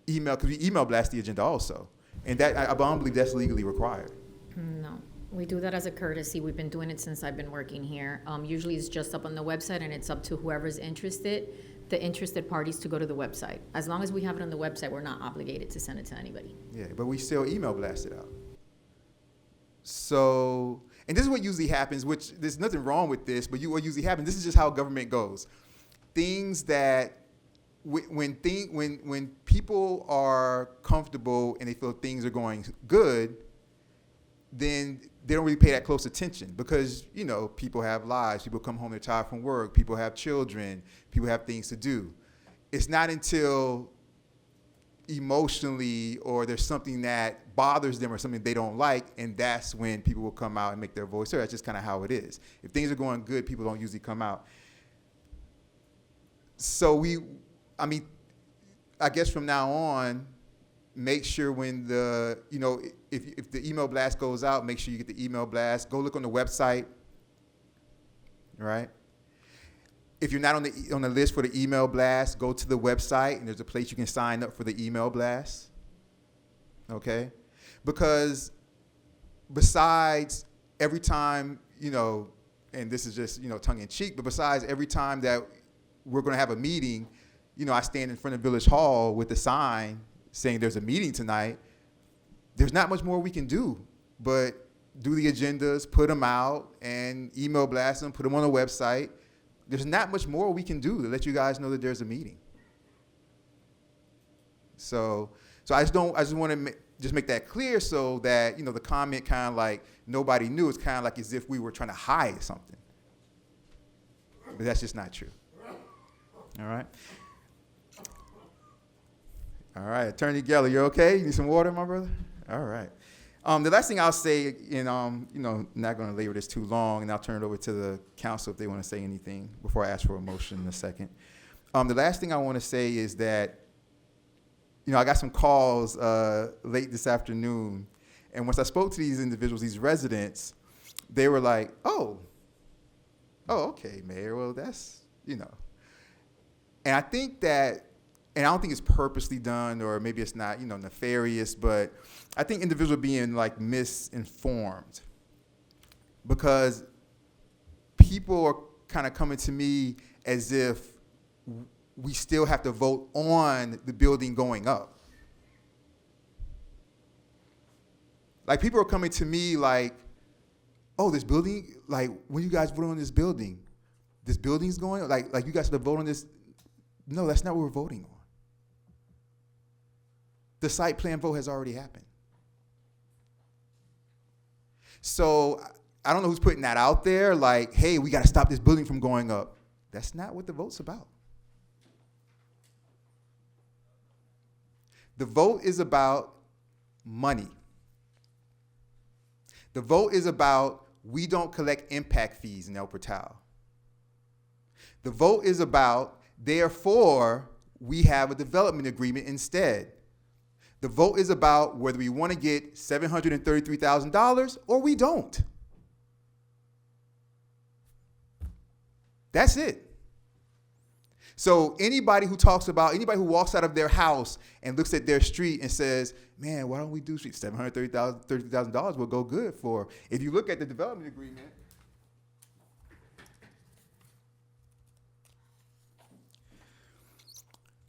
email, because we email blast the agenda also. And that, I don't believe that's legally required. No, we do that as a courtesy. We've been doing it since I've been working here. Usually it's just up on the website and it's up to whoever's interested, the interested parties to go to the website. As long as we have it on the website, we're not obligated to send it to anybody. Yeah, but we still email blast it out. So, and this is what usually happens, which there's nothing wrong with this, but what usually happens, this is just how government goes. Things that, when people are comfortable and they feel things are going good, then they don't really pay that close attention because, you know, people have lives, people come home, they're tired from work, people have children, people have things to do. It's not until emotionally or there's something that bothers them or something they don't like, and that's when people will come out and make their voice heard. That's just kind of how it is. If things are going good, people don't usually come out. So I guess from now on, make sure when if the email blast goes out, make sure you get the email blast. Go look on the website, right? If you're not on the list for the email blast, go to the website and there's a place you can sign up for the email blast, okay? Because besides every time, and this is just, tongue in cheek, but besides every time that we're gonna have a meeting, I stand in front of Village Hall with a sign saying there's a meeting tonight, there's not much more we can do but do the agendas, put them out, and email blast them, put them on the website. There's not much more we can do to let you guys know that there's a meeting. So I just want to just make that clear so that, the comment kind of like nobody knew, it's kind of like as if we were trying to hide something. But that's just not true. All right. All right, Attorney Geller, you okay? You need some water, my brother? All right. The last thing I'll say, not going to labor this too long, and I'll turn it over to the council if they want to say anything before I ask for a motion in a second. The last thing I want to say is that, I got some calls late this afternoon, and once I spoke to these individuals, these residents, they were like, oh, okay, Mayor, well, that's, And I think that, and I don't think it's purposely done, or maybe it's not, nefarious, but I think individuals are being like misinformed because people are kind of coming to me as if we still have to vote on the building going up. Like people are coming to me like, oh, this building, like when you guys vote on this building, this building's going, like you guys have to vote on this. No, that's not what we're voting on. The site plan vote has already happened. So I don't know who's putting that out there, like, hey, we got to stop this building from going up. That's not what the vote's about. The vote is about money. The vote is about we don't collect impact fees in El Portal. The vote is about, therefore, we have a development agreement instead. The vote is about whether we want to get $733,000 or we don't. That's it. So anybody who walks out of their house and looks at their street and says, man, why don't we do street? $730,000 will go good for. If you look at the development agreement,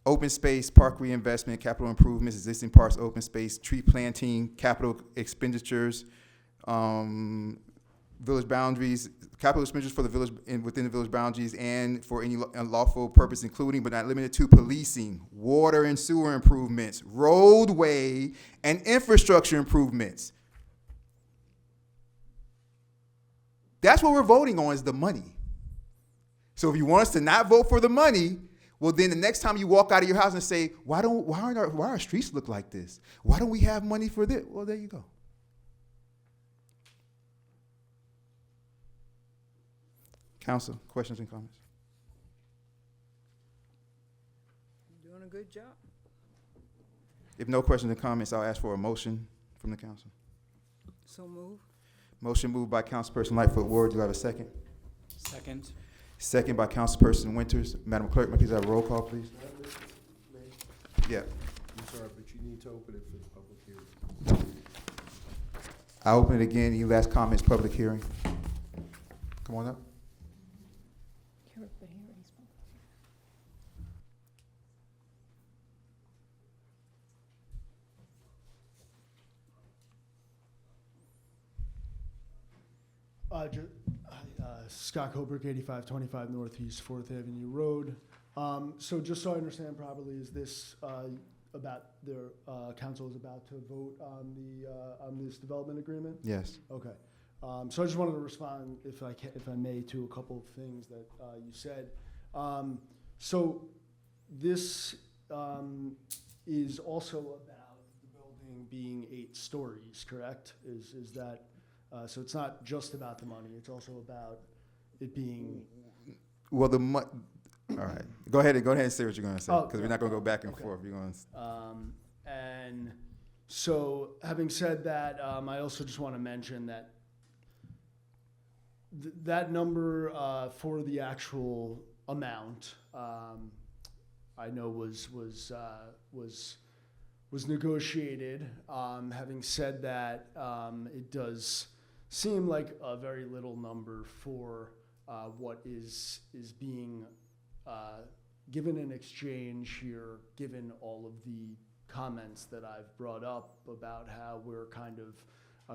open space, park reinvestment, capital improvements, existing parks, open space, tree planting, capital expenditures, village boundaries, capital expenditures for the village and within the village boundaries and for any unlawful purpose, including but not limited to policing, water and sewer improvements, roadway and infrastructure improvements. That's what we're voting on, is the money. So if you want us to not vote for the money, well, then the next time you walk out of your house and say, why our streets look like this? Why don't we have money for this? Well, there you go. Council, questions and comments? Doing a good job. If no questions and comments, I'll ask for a motion from the council. So move. Motion moved by Councilperson Lightfoot Ward. Do I have a second? Second. Second by Councilperson Winters. Madam Clerk, may I please have a roll call, please? Yeah. I'm sorry, but you need to open it for the public hearing. I open it again. Any last comments, public hearing? Come on up. Scott Cobrick, 8525 Northeast 4th Avenue Road. So just so I understand properly, is this about the council is about to vote on this development agreement? Yes. Okay. So I just wanted to respond, if I may, to a couple of things that you said. So this is also about the building being 8 stories, correct? Is that so? It's not just about the money; it's also about it being. Well, all right. Go ahead and say what you're going to say, because yeah. we're not going to go back and forth. You're going to. And so, having said that, I also just want to mention that that number for the actual amount, I know was negotiated. Having said that, it does seem like a very little number for what is being given in exchange here, given all of the comments that I've brought up about how we're kind of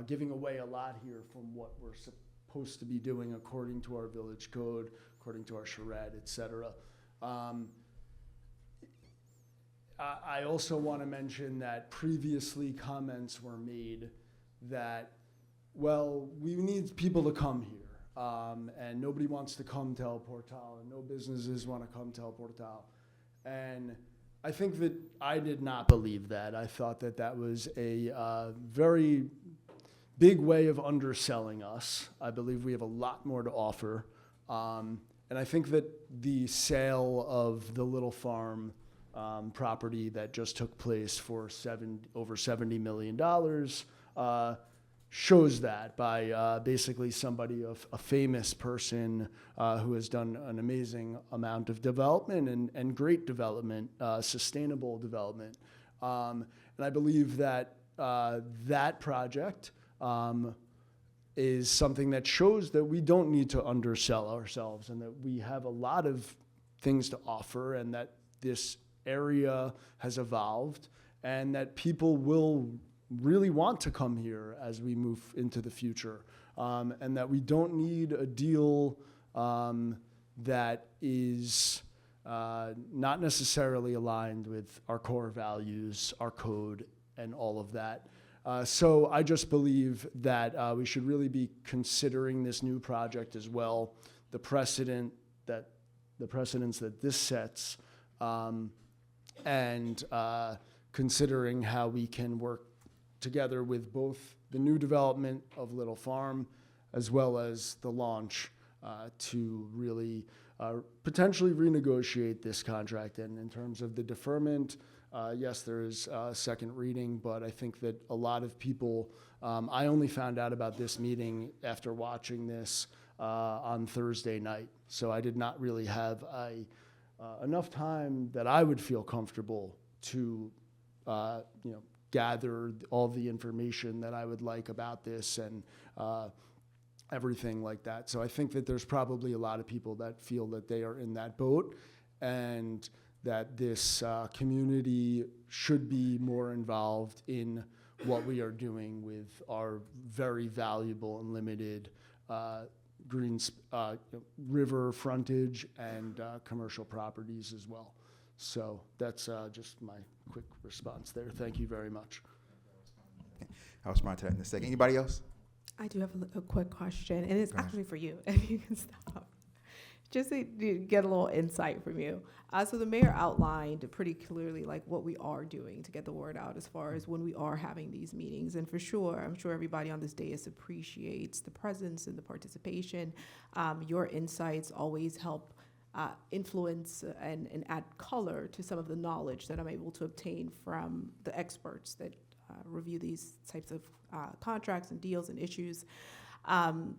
giving away a lot here from what we're supposed to be doing according to our village code, according to our charrette, et cetera. I also want to mention that previously comments were made that, well, we need people to come here. And nobody wants to come to El Portal, and no businesses want to come to El Portal. And I think that I did not believe that. I thought that that was a very big way of underselling us. I believe we have a lot more to offer. And I think that the sale of the Little Farm property that just took place for over $70 million shows that by basically somebody, a famous person who has done an amazing amount of development and great development, sustainable development. And I believe that that project is something that shows that we don't need to undersell ourselves and that we have a lot of things to offer and that this area has evolved and that people will really want to come here as we move into the future, and that we don't need a deal that is not necessarily aligned with our core values, our code, and all of that. So I just believe that we should really be considering this new project as well, the precedents that this sets, and considering how we can work together with both the new development of Little Farm as well as the launch to really potentially renegotiate this contract. And in terms of the deferment, yes, there is a second reading, but I think that a lot of people, I only found out about this meeting after watching this on Thursday night. So I did not really have enough time that I would feel comfortable to, gather all the information that I would like about this and everything like that. So I think that there's probably a lot of people that feel that they are in that boat and that this community should be more involved in what we are doing with our very valuable and limited river frontage and commercial properties as well. So that's just my quick response there. Thank you very much. I'll respond to that in a second. Anybody else? I do have a quick question, and it's Go ahead. actually for you, if you can stop. Just to get a little insight from you. So the mayor outlined pretty clearly like what we are doing to get the word out as far as when we are having these meetings. And for sure, I'm sure everybody on this dais appreciates the presence and the participation. Your insights always help influence and add color to some of the knowledge that I'm able to obtain from the experts that review these types of contracts and deals and issues.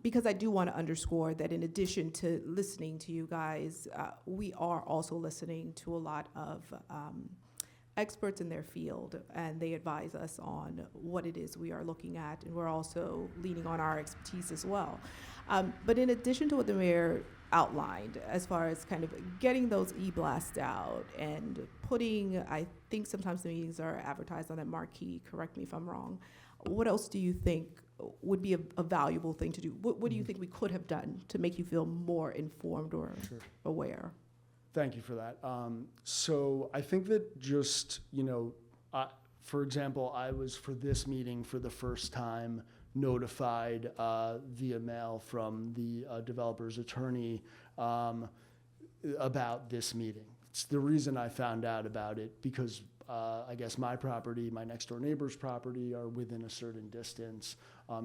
Because I do want to underscore that in addition to listening to you guys, we are also listening to a lot of experts in their field, and they advise us on what it is we are looking at, and we're also leaning on our expertise as well. But in addition to what the mayor outlined, as far as kind of getting those e-blasts out and putting, I think sometimes the meetings are advertised on that marquee, correct me if I'm wrong, what else do you think would be a valuable thing to do? What do you think we could have done to make you feel more informed or aware? Thank you for that. So I think that just, for example, I was for this meeting for the first time notified via mail from the developer's attorney about this meeting. It's the reason I found out about it because I guess my property, my next door neighbor's property are within a certain distance.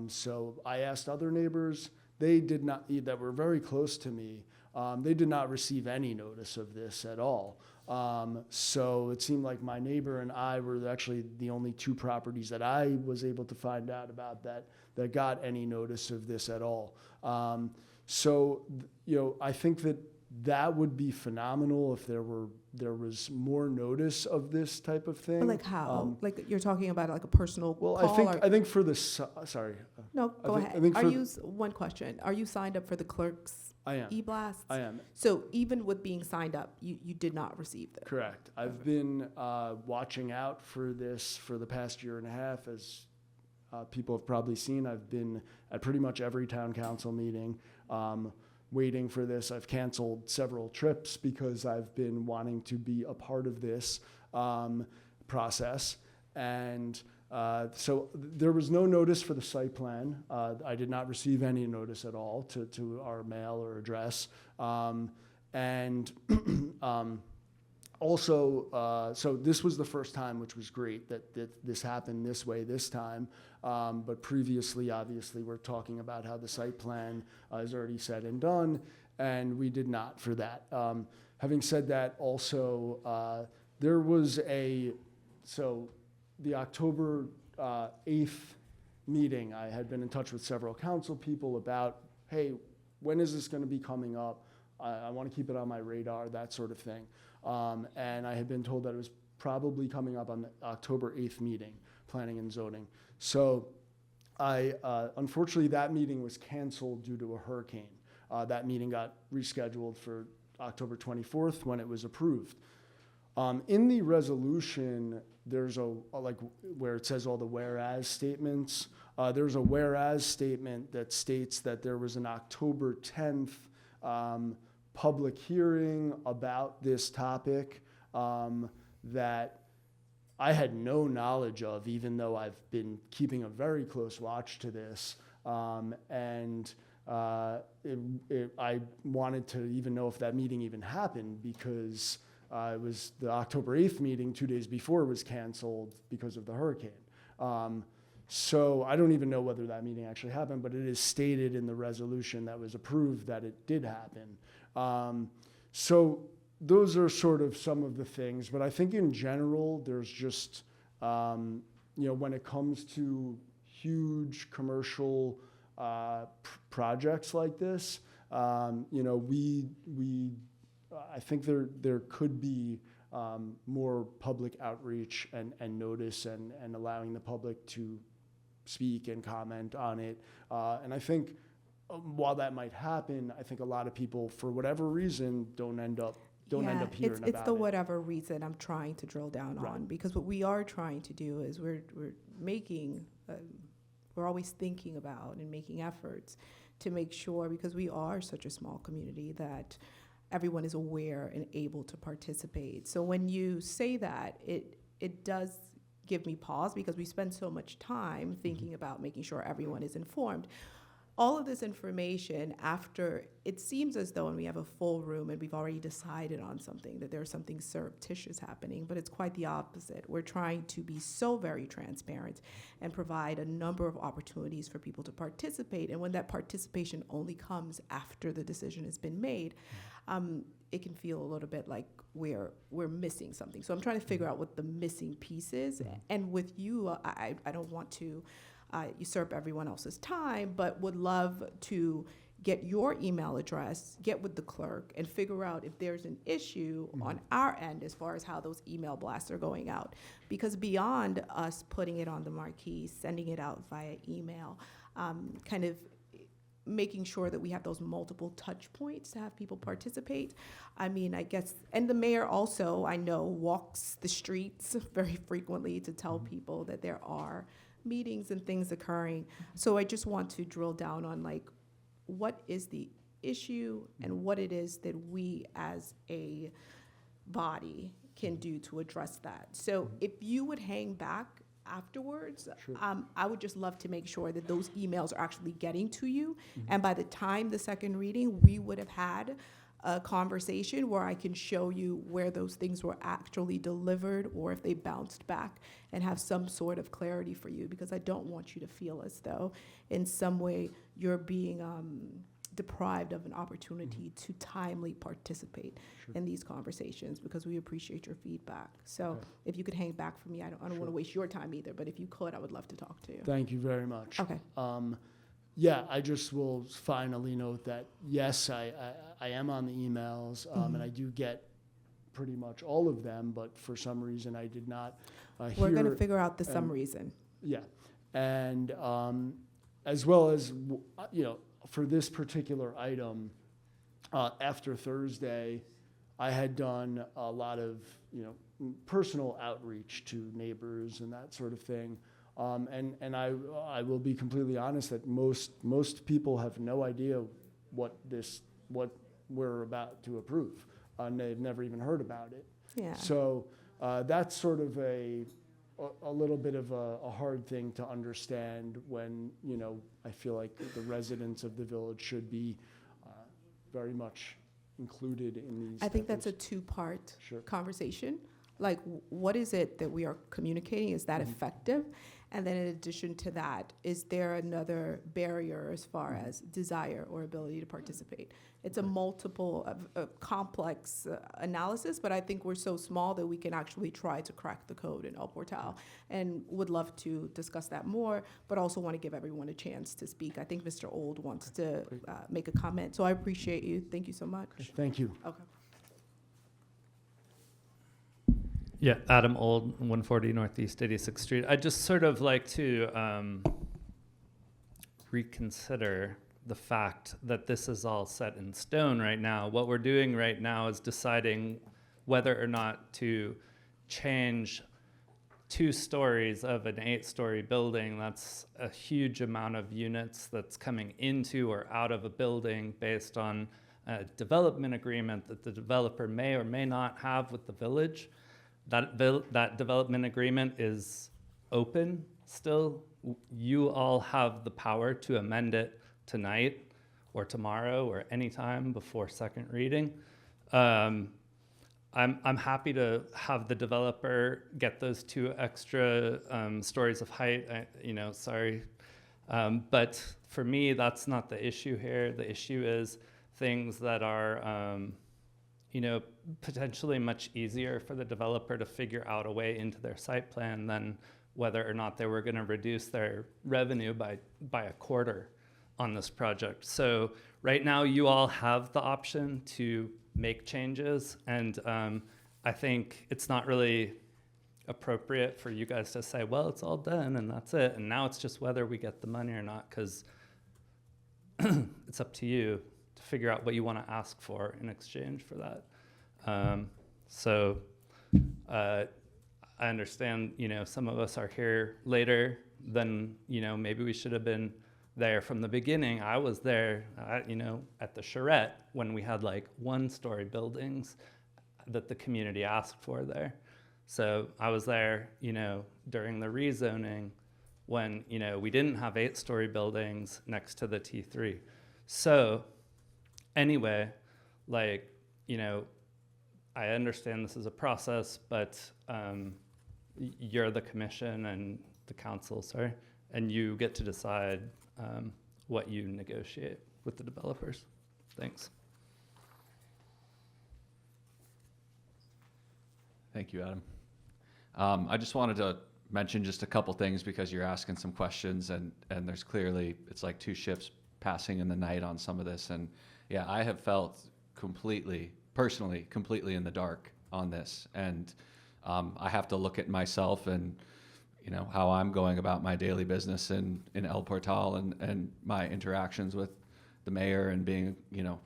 So I asked other neighbors, they did not, that were very close to me, they did not receive any notice of this at all. So it seemed like my neighbor and I were actually the only two properties that I was able to find out about that got any notice of this at all. So I think that would be phenomenal if there was more notice of this type of thing. But like how? Like you're talking about like a personal call? I think for the sorry. No, go ahead. One question. Are you signed up for the clerk's e-blasts? I am. So even with being signed up, you did not receive them? Correct. I've been watching out for this for the past year and a half. As people have probably seen, I've been at pretty much every town council meeting. Waiting for this. I've canceled several trips because I've been wanting to be a part of this process. And so there was no notice for the site plan. I did not receive any notice at all to our mail or address. Also, so this was the first time, which was great, that this happened this way this time. But previously, obviously, we're talking about how the site plan is already said and done, and we did not for that. Having said that, also, there was the October 8th meeting, I had been in touch with several council people about, hey, when is this going to be coming up? I want to keep it on my radar, that sort of thing. And I had been told that it was probably coming up on the October 8th meeting, planning and zoning. So unfortunately, that meeting was canceled due to a hurricane. That meeting got rescheduled for October 24th when it was approved. In the resolution, there's where it says all the whereas statements. There's a whereas statement that states that there was an October 10th public hearing about this topic that I had no knowledge of, even though I've been keeping a very close watch to this. I wanted to even know if that meeting even happened, because it was the October 8th meeting 2 days before was canceled because of the hurricane. So I don't even know whether that meeting actually happened, but it is stated in the resolution that was approved that it did happen. So those are sort of some of the things, but I think in general, there's just, when it comes to huge commercial projects like this, I think there could be more public outreach and notice and allowing the public to speak and comment on it. And I think while that might happen, I think a lot of people, for whatever reason, don't end up hearing about it. It's the whatever reason I'm trying to drill down on, because what we are trying to do is we're always thinking about and making efforts to make sure, because we are such a small community, that everyone is aware and able to participate. So when you say that, it does give me pause, because we spend so much time thinking about making sure everyone is informed. All of this information, after it seems as though, and we have a full room and we've already decided on something, that there's something surreptitious happening, but it's quite the opposite. We're trying to be so very transparent and provide a number of opportunities for people to participate. And when that participation only comes after the decision has been made, it can feel a little bit like we're missing something. So I'm trying to figure out what the missing piece is. And with you, I don't want to usurp everyone else's time, but would love to get your email address, get with the clerk, and figure out if there's an issue on our end as far as how those email blasts are going out. Because beyond us putting it on the marquee, sending it out via email, kind of making sure that we have those multiple touch points to have people participate. I mean, I guess, and the mayor also, I know, walks the streets very frequently to tell people that there are meetings and things occurring. So I just want to drill down on, like, what is the issue and what it is that we as a body can do to address that. So if you would hang back afterwards, I would just love to make sure that those emails are actually getting to you. And by the time the second reading, we would have had a conversation where I can show you where those things were actually delivered, or if they bounced back, and have some sort of clarity for you, because I don't want you to feel as though in some way you're being deprived of an opportunity to timely participate in these conversations, because we appreciate your feedback. So if you could hang back for me, I don't want to waste your time either, but if you could, I would love to talk to you. Thank you very much. Okay. Yeah, I just will finally note that, yes, I am on the emails, and I do get pretty much all of them, but for some reason I did not hear. We're going to figure out the some reason. Yeah, and as well as, for this particular item, after Thursday, I had done a lot of, personal outreach to neighbors and that sort of thing. And I will be completely honest that most people have no idea what we're about to approve. And they've never even heard about it. Yeah. So that's sort of a little bit of a hard thing to understand when, I feel like the residents of the village should be very much included in these. I think that's a two-part Sure. conversation. Like, what is it that we are communicating? Is that effective? And then in addition to that, is there another barrier as far as desire or ability to participate? It's a multiple, complex analysis, but I think we're so small that we can actually try to crack the code in El Portal, and would love to discuss that more, but also want to give everyone a chance to speak. I think Mr. Old wants to make a comment, so I appreciate you. Thank you so much. Thank you. Okay. Yeah, Adam Old, 140 Northeast 86th Street. I'd just sort of like to reconsider the fact that this is all set in stone right now. What we're doing right now is deciding whether or not to change 2 stories of an 8-story building. That's a huge amount of units that's coming into or out of a building based on a development agreement that the developer may or may not have with the village. That development agreement is open still. You all have the power to amend it tonight or tomorrow or anytime before second reading. I'm happy to have the developer get those 2 extra stories of height. Sorry. But for me, that's not the issue here. The issue is things that are, potentially much easier for the developer to figure out a way into their site plan than whether or not they were going to reduce their revenue by a quarter on this project. So right now, you all have the option to make changes, and I think it's not really appropriate for you guys to say, well, it's all done and that's it, and now it's just whether we get the money or not, because it's up to you to figure out what you want to ask for in exchange for that. I understand, some of us are here later than, maybe we should have been there from the beginning. I was there, at the Charrette when we had like 1-story buildings that the community asked for there. So I was there, during the rezoning when, we didn't have 8-story buildings next to the T3. So anyway, I understand this is a process, but you're the commission and the council, and you get to decide what you negotiate with the developers. Thanks. Thank you, Adam. I just wanted to mention just a couple things because you're asking some questions, and there's clearly, it's like 2 ships passing in the night on some of this. And yeah, I have felt personally completely in the dark on this. And I have to look at myself and, how I'm going about my daily business in El Portal and my interactions with the mayor and being,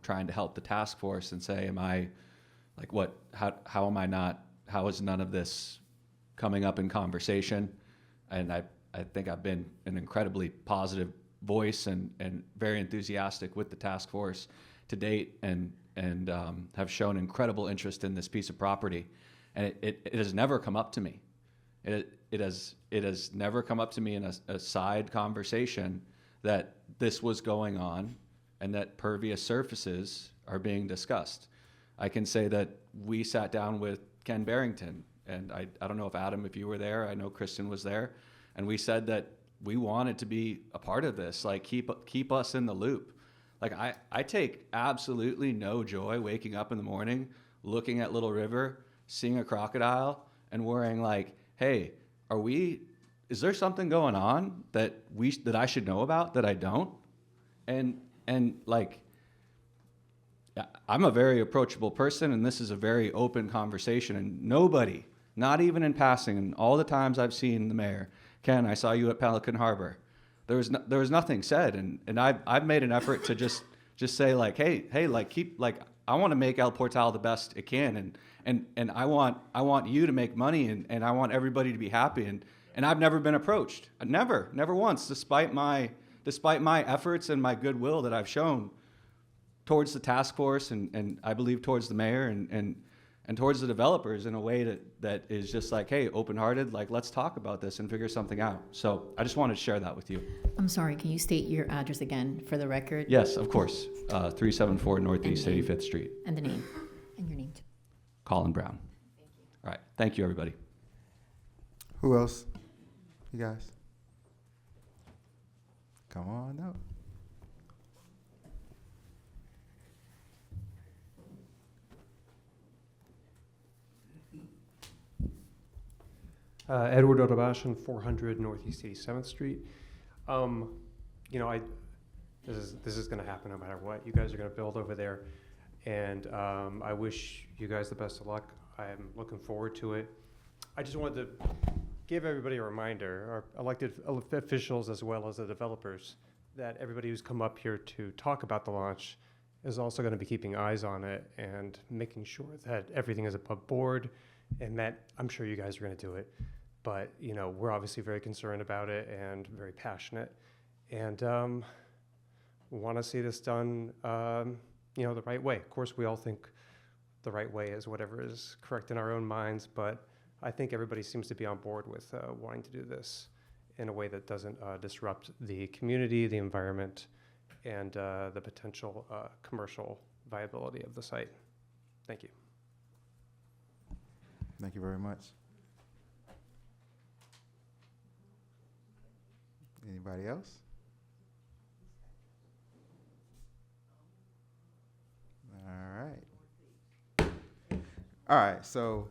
trying to help the task force and say, am I, how am I not, how is none of this coming up in conversation? And I think I've been an incredibly positive voice and very enthusiastic with the task force to date and have shown incredible interest in this piece of property. And it has never come up to me. It has never come up to me in a side conversation that this was going on and that pervious surfaces are being discussed. I can say that we sat down with Ken Barrington, and I don't know if Adam, if you were there, I know Kristen was there, and we said that we wanted to be a part of this, keep us in the loop. I take absolutely no joy waking up in the morning, looking at Little River, seeing a crocodile, and worrying hey, is there something going on that I should know about that I don't? And I'm a very approachable person, and this is a very open conversation, and nobody, not even in passing, and all the times I've seen the mayor, Ken, I saw you at Pelican Harbor, there was nothing said, and I've made an effort to just say hey, I want to make El Portal the best it can, and I want you to make money, and I want everybody to be happy, and I've never been approached, never once, despite my efforts and my goodwill that I've shown towards the task force and I believe towards the mayor and towards the developers in a way that is just hey, open-hearted, let's talk about this and figure something out. So I just wanted to share that with you. I'm sorry, can you state your address again for the record? Yes, of course. 374 Northeast 85th Street. And the name, and your name too. Colin Brown. Thank you. All right, thank you, everybody. Who else? You guys? Come on up. Edward Odobashan, 400 Northeast 87th Street. This is going to happen no matter what. You guys are going to build over there, and I wish you guys the best of luck. I am looking forward to it. I just wanted to give everybody a reminder, our elected officials as well as the developers, that everybody who's come up here to talk about the launch is also going to be keeping eyes on it and making sure that everything is above board, and that I'm sure you guys are going to do it. But, we're obviously very concerned about it and very passionate, and want to see this done the right way. Of course, we all think the right way is whatever is correct in our own minds, but I think everybody seems to be on board with wanting to do this in a way that doesn't disrupt the community, the environment, and the potential commercial viability of the site. Thank you. Thank you very much. Anybody else? All right, so.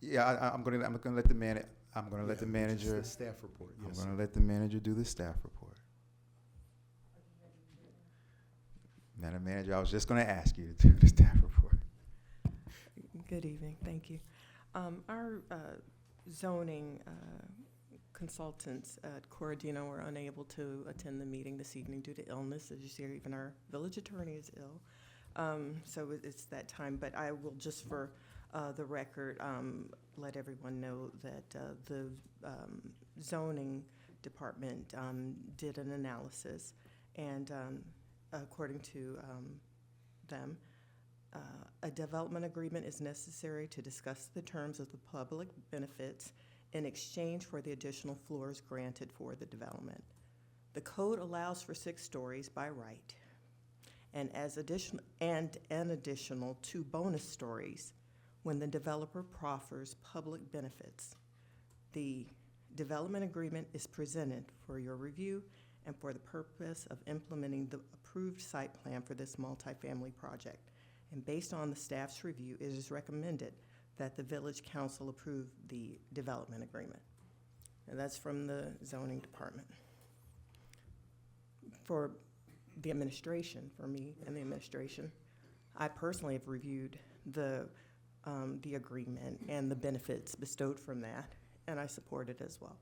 Yeah, I'm gonna let the manager. The staff report, yes. I'm gonna let the manager do the staff report. Madam Manager, I was just gonna ask you to do the staff report. Good evening, thank you. Our zoning consultants at Corradino were unable to attend the meeting this evening due to illness. As you see, even our village attorney is ill. So it's that time, but I will just for the record let everyone know that the zoning department did an analysis, and according to them, a development agreement is necessary to discuss the terms of the public benefits in exchange for the additional floors granted for the development. The code allows for 6 stories by right, and an additional 2 bonus stories when the developer proffers public benefits. The development agreement is presented for your review and for the purpose of implementing the approved site plan for this multifamily project. And based on the staff's review, it is recommended that the Village Council approve the development agreement. And that's from the zoning department. For the administration, for me and the administration, I personally have reviewed the agreement and the benefits bestowed from that, and I support it as well.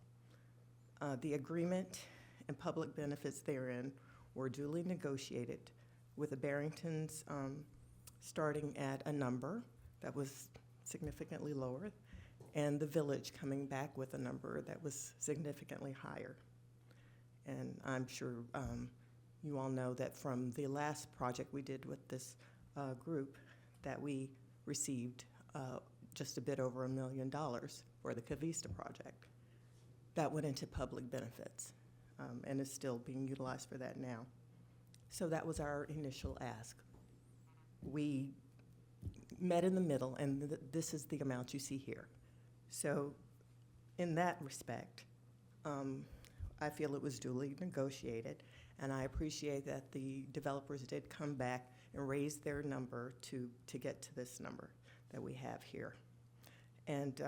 The agreement and public benefits therein were duly negotiated with the Barringtons starting at a number that was significantly lower, and the village coming back with a number that was significantly higher. And I'm sure you all know that from the last project we did with this group that we received just a bit over $1 million for the Cavista project. That went into public benefits and is still being utilized for that now. So that was our initial ask. We met in the middle, and this is the amount you see here. So in that respect, I feel it was duly negotiated, and I appreciate that the developers did come back and raise their number to get to this number that we have here. And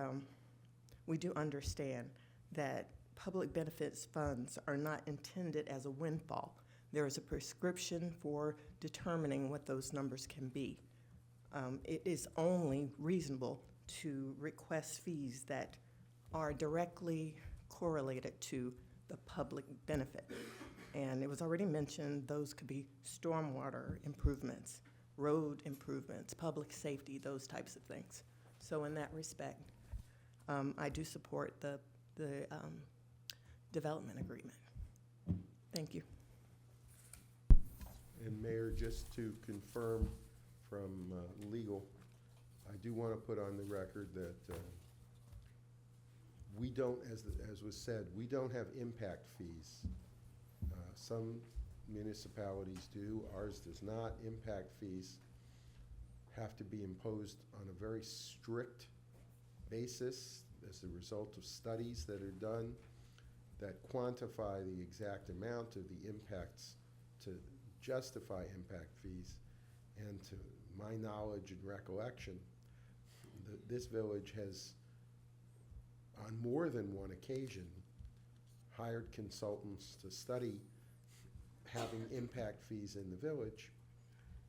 we do understand that public benefits funds are not intended as a windfall. There is a prescription for determining what those numbers can be. It is only reasonable to request fees that are directly correlated to the public benefit. And it was already mentioned, those could be stormwater improvements, road improvements, public safety, those types of things. So in that respect, I do support the development agreement. Thank you. And Mayor, just to confirm from legal, I do want to put on the record that we don't, as was said, we don't have impact fees. Some municipalities do, ours does not. Impact fees have to be imposed on a very strict basis as a result of studies that are done that quantify the exact amount of the impacts to justify impact fees. And to my knowledge and recollection, this village has, on more than one occasion, hired consultants to study having impact fees in the village,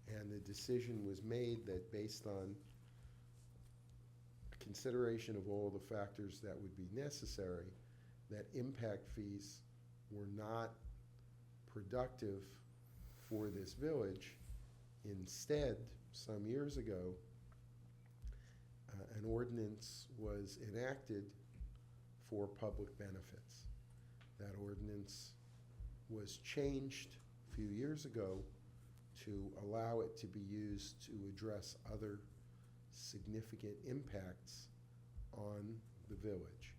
and the decision was made that based on consideration of all the factors that would be necessary, that impact fees were not productive for this village. Instead, some years ago, an ordinance was enacted for public benefits. That ordinance was changed a few years ago to allow it to be used to address other significant impacts on the village.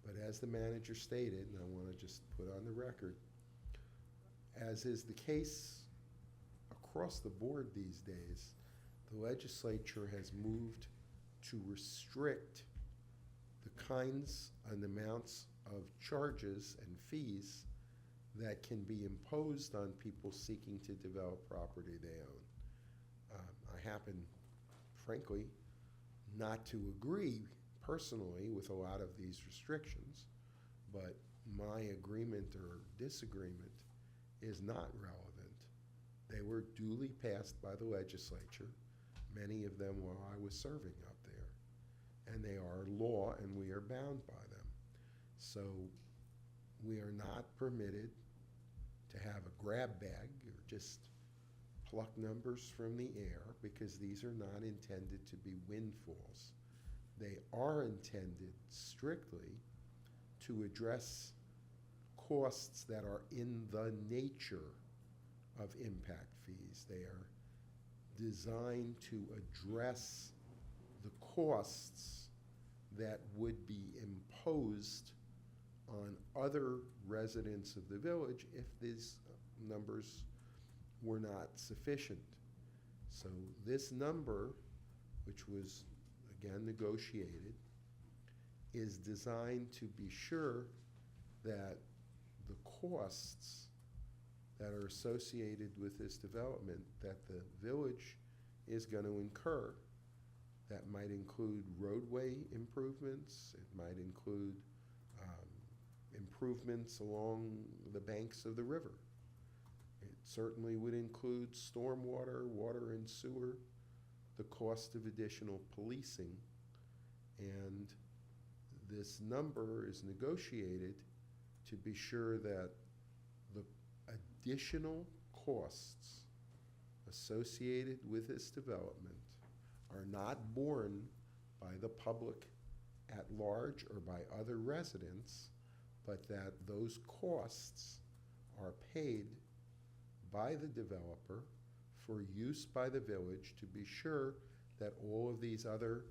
But as the manager stated, and I want to just put on the record, as is the case across the board these days, the legislature has moved to restrict the kinds and amounts of charges and fees that can be imposed on people seeking to develop property they own. I happen, frankly, not to agree personally with a lot of these restrictions, but my agreement or disagreement is not relevant. They were duly passed by the legislature, many of them while I was serving up there, and they are law and we are bound by them. So we are not permitted to have a grab bag or just pluck numbers from the air, because these are not intended to be windfalls. They are intended strictly to address costs that are in the nature of impact fees. They are designed to address the costs that would be imposed on other residents of the village if these numbers were not sufficient. So this number, which was again negotiated, is designed to be sure that the costs that are associated with this development that the village is going to incur, that might include roadway improvements, it might include improvements along the banks of the river. It certainly would include stormwater, water and sewer, the cost of additional policing, and this number is negotiated to be sure that the additional costs associated with this development are not borne by the public at large or by other residents, but that those costs are paid by the developer for use by the village to be sure that all of these other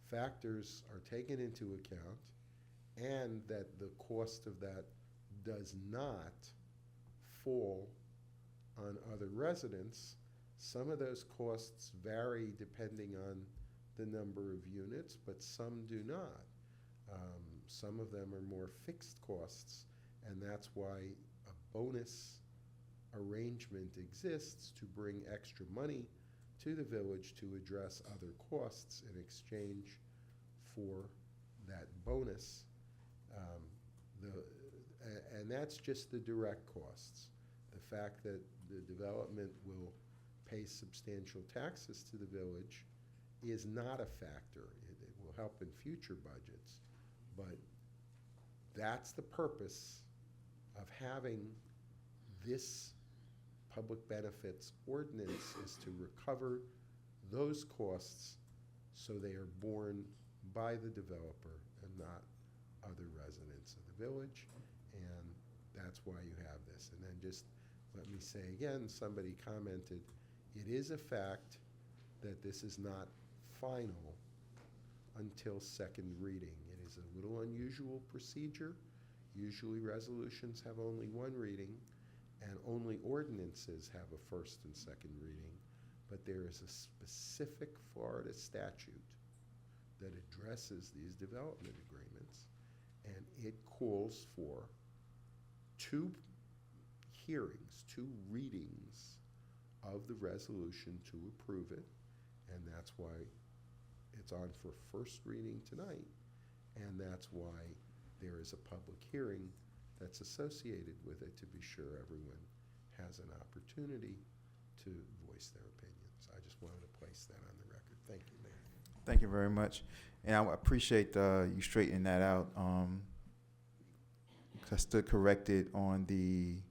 factors are taken into account, and that the cost of that does not fall on other residents. Some of those costs vary depending on the number of units, but some do not. Some of them are more fixed costs, and that's why a bonus arrangement exists to bring extra money to the village to address other costs in exchange for that bonus. And that's just the direct costs. The fact that the development will pay substantial taxes to the village is not a factor. It will help in future budgets, but that's the purpose of having this public benefits ordinance, is to recover those costs so they are borne by the developer and not other residents of the village, and that's why you have this. And then just let me say again, somebody commented, it is a fact that this is not final until second reading. It is a little unusual procedure. Usually resolutions have only one reading, and only ordinances have a first and second reading. But there is a specific Florida statute that addresses these development agreements, and it calls for 2 hearings, 2 readings of the resolution to approve it, and that's why it's on for first reading tonight, and that's why there is a public hearing that's associated with it to be sure everyone has an opportunity to voice their opinions. I just wanted to place that on the record. Thank you, Mayor. Thank you very much. And I appreciate you straightening that out. 'Cause I stood corrected on the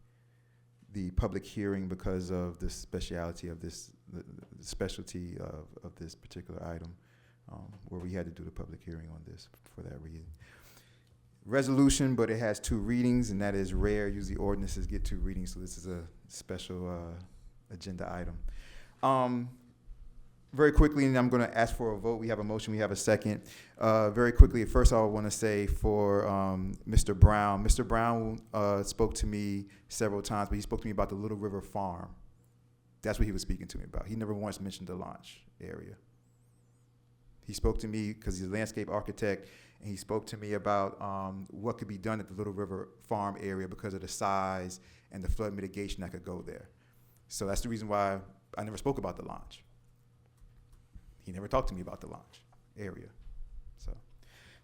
public hearing because of the speciality of this, the specialty of this particular item, where we had to do the public hearing on this for that reason. resolution, but it has 2 readings, and that is rare. Usually ordinances get 2 readings, so this is a special agenda item. Very quickly, and I'm going to ask for a vote. We have a motion. We have a second. Very quickly, first I want to say for Mr. Brown. Mr. Brown spoke to me several times, but he spoke to me about the Little River Farm. That's what he was speaking to me about. He never once mentioned the launch area. He spoke to me because he's a landscape architect, and he spoke to me about what could be done at the Little River Farm area because of the size and the flood mitigation that could go there. So that's the reason why I never spoke about the launch. He never talked to me about the launch area. So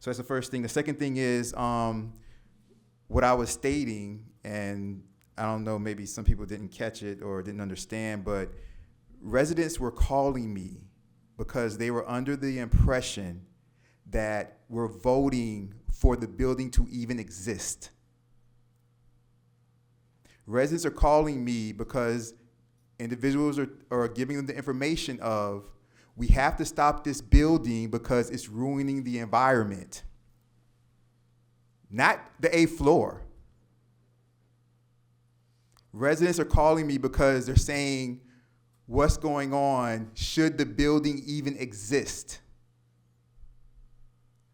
that's the first thing. The second thing is what I was stating, and I don't know, maybe some people didn't catch it or didn't understand, but residents were calling me because they were under the impression that we're voting for the building to even exist. Residents are calling me because individuals are giving them the information of, we have to stop this building because it's ruining the environment. Not the 8th floor. Residents are calling me because they're saying, what's going on? Should the building even exist?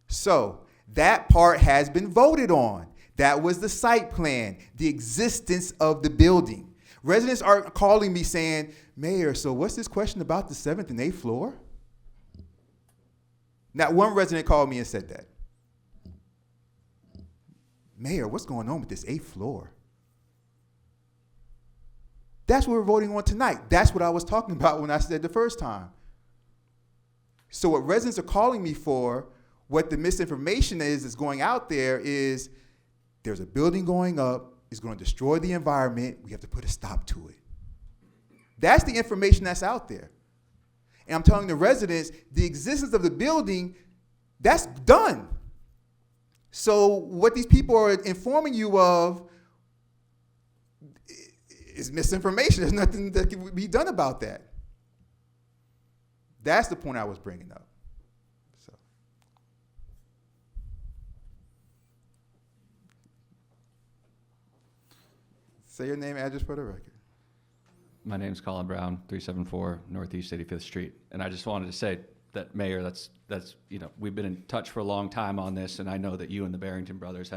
So that part has been voted on. That was the site plan, the existence of the building. Residents are calling me saying, Mayor, so what's this question about the 7th and 8th floor? Not one resident called me and said that. Mayor, what's going on with this 8th floor? That's what we're voting on tonight. That's what I was talking about when I said the first time. So what residents are calling me for, what the misinformation is going out there is, there's a building going up, it's going to destroy the environment, we have to put a stop to it. That's the information that's out there. And I'm telling the residents, the existence of the building, that's done. So what these people are informing you of is misinformation. There's nothing that can be done about that. That's the point I was bringing up. So. Say your name, address for the record. My name's Colin Brown, 374 Northeast 85th Street. And I just wanted to say that, Mayor, that's we've been in touch for a long time on this, and I know that you and the Barrington brothers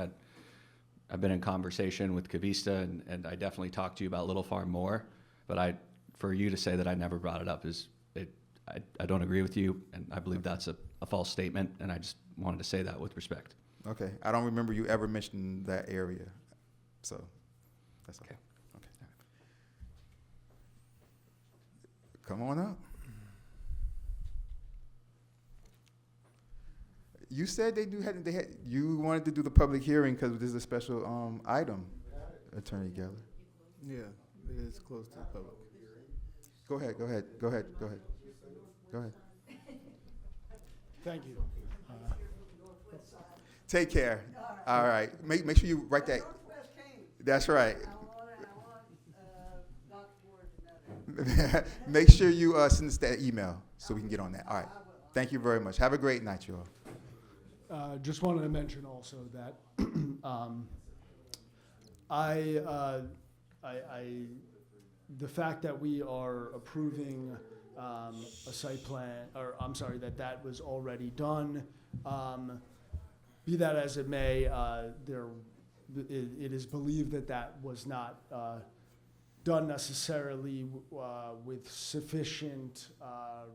I've been in conversation with Cavista, and I definitely talked to you about Little Farm more, but for you to say that I never brought it up I don't agree with you, and I believe that's a false statement, and I just wanted to say that with respect. Okay, I don't remember you ever mentioning that area, so that's okay. Come on up. You said you wanted to do the public hearing because this is a special item, Attorney Geller. Yeah, it is close to the public. Go ahead. Thank you. Take care. All right. Make sure you write that. That's right. Make sure you send us that email so we can get on that. All right. Thank you very much. Have a great night, you all. Just wanted to mention also that the fact that we are approving a site plan, or I'm sorry, that was already done. Be that as it may, it is believed that was not done necessarily with sufficient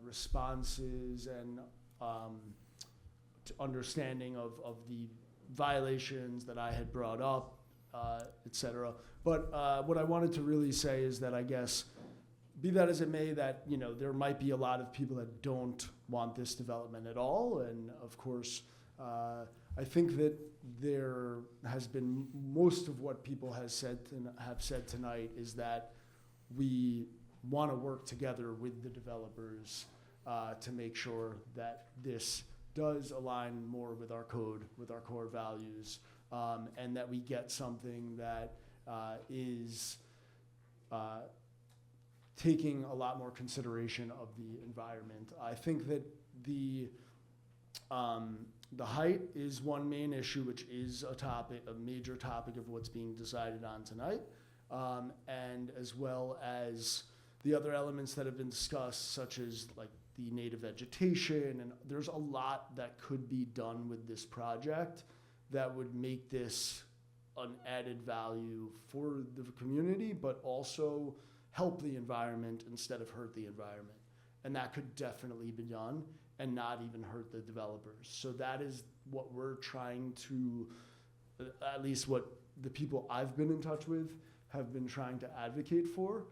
responses and understanding of the violations that I had brought up, et cetera. But what I wanted to really say is that I guess, be that as it may, that there might be a lot of people that don't want this development at all, and of course, I think that there has been most of what people have said tonight is that we want to work together with the developers to make sure that this does align more with our code, with our core values, and that we get something that is taking a lot more consideration of the environment. I think that the The height is one main issue, which is a major topic of what's being decided on tonight, and as well as the other elements that have been discussed, such as like the native vegetation, and there's a lot that could be done with this project that would make this an added value for the community, but also help the environment instead of hurt the environment. And that could definitely be done and not even hurt the developers. So that is what we're trying to, at least what the people I've been in touch with have been trying to advocate for,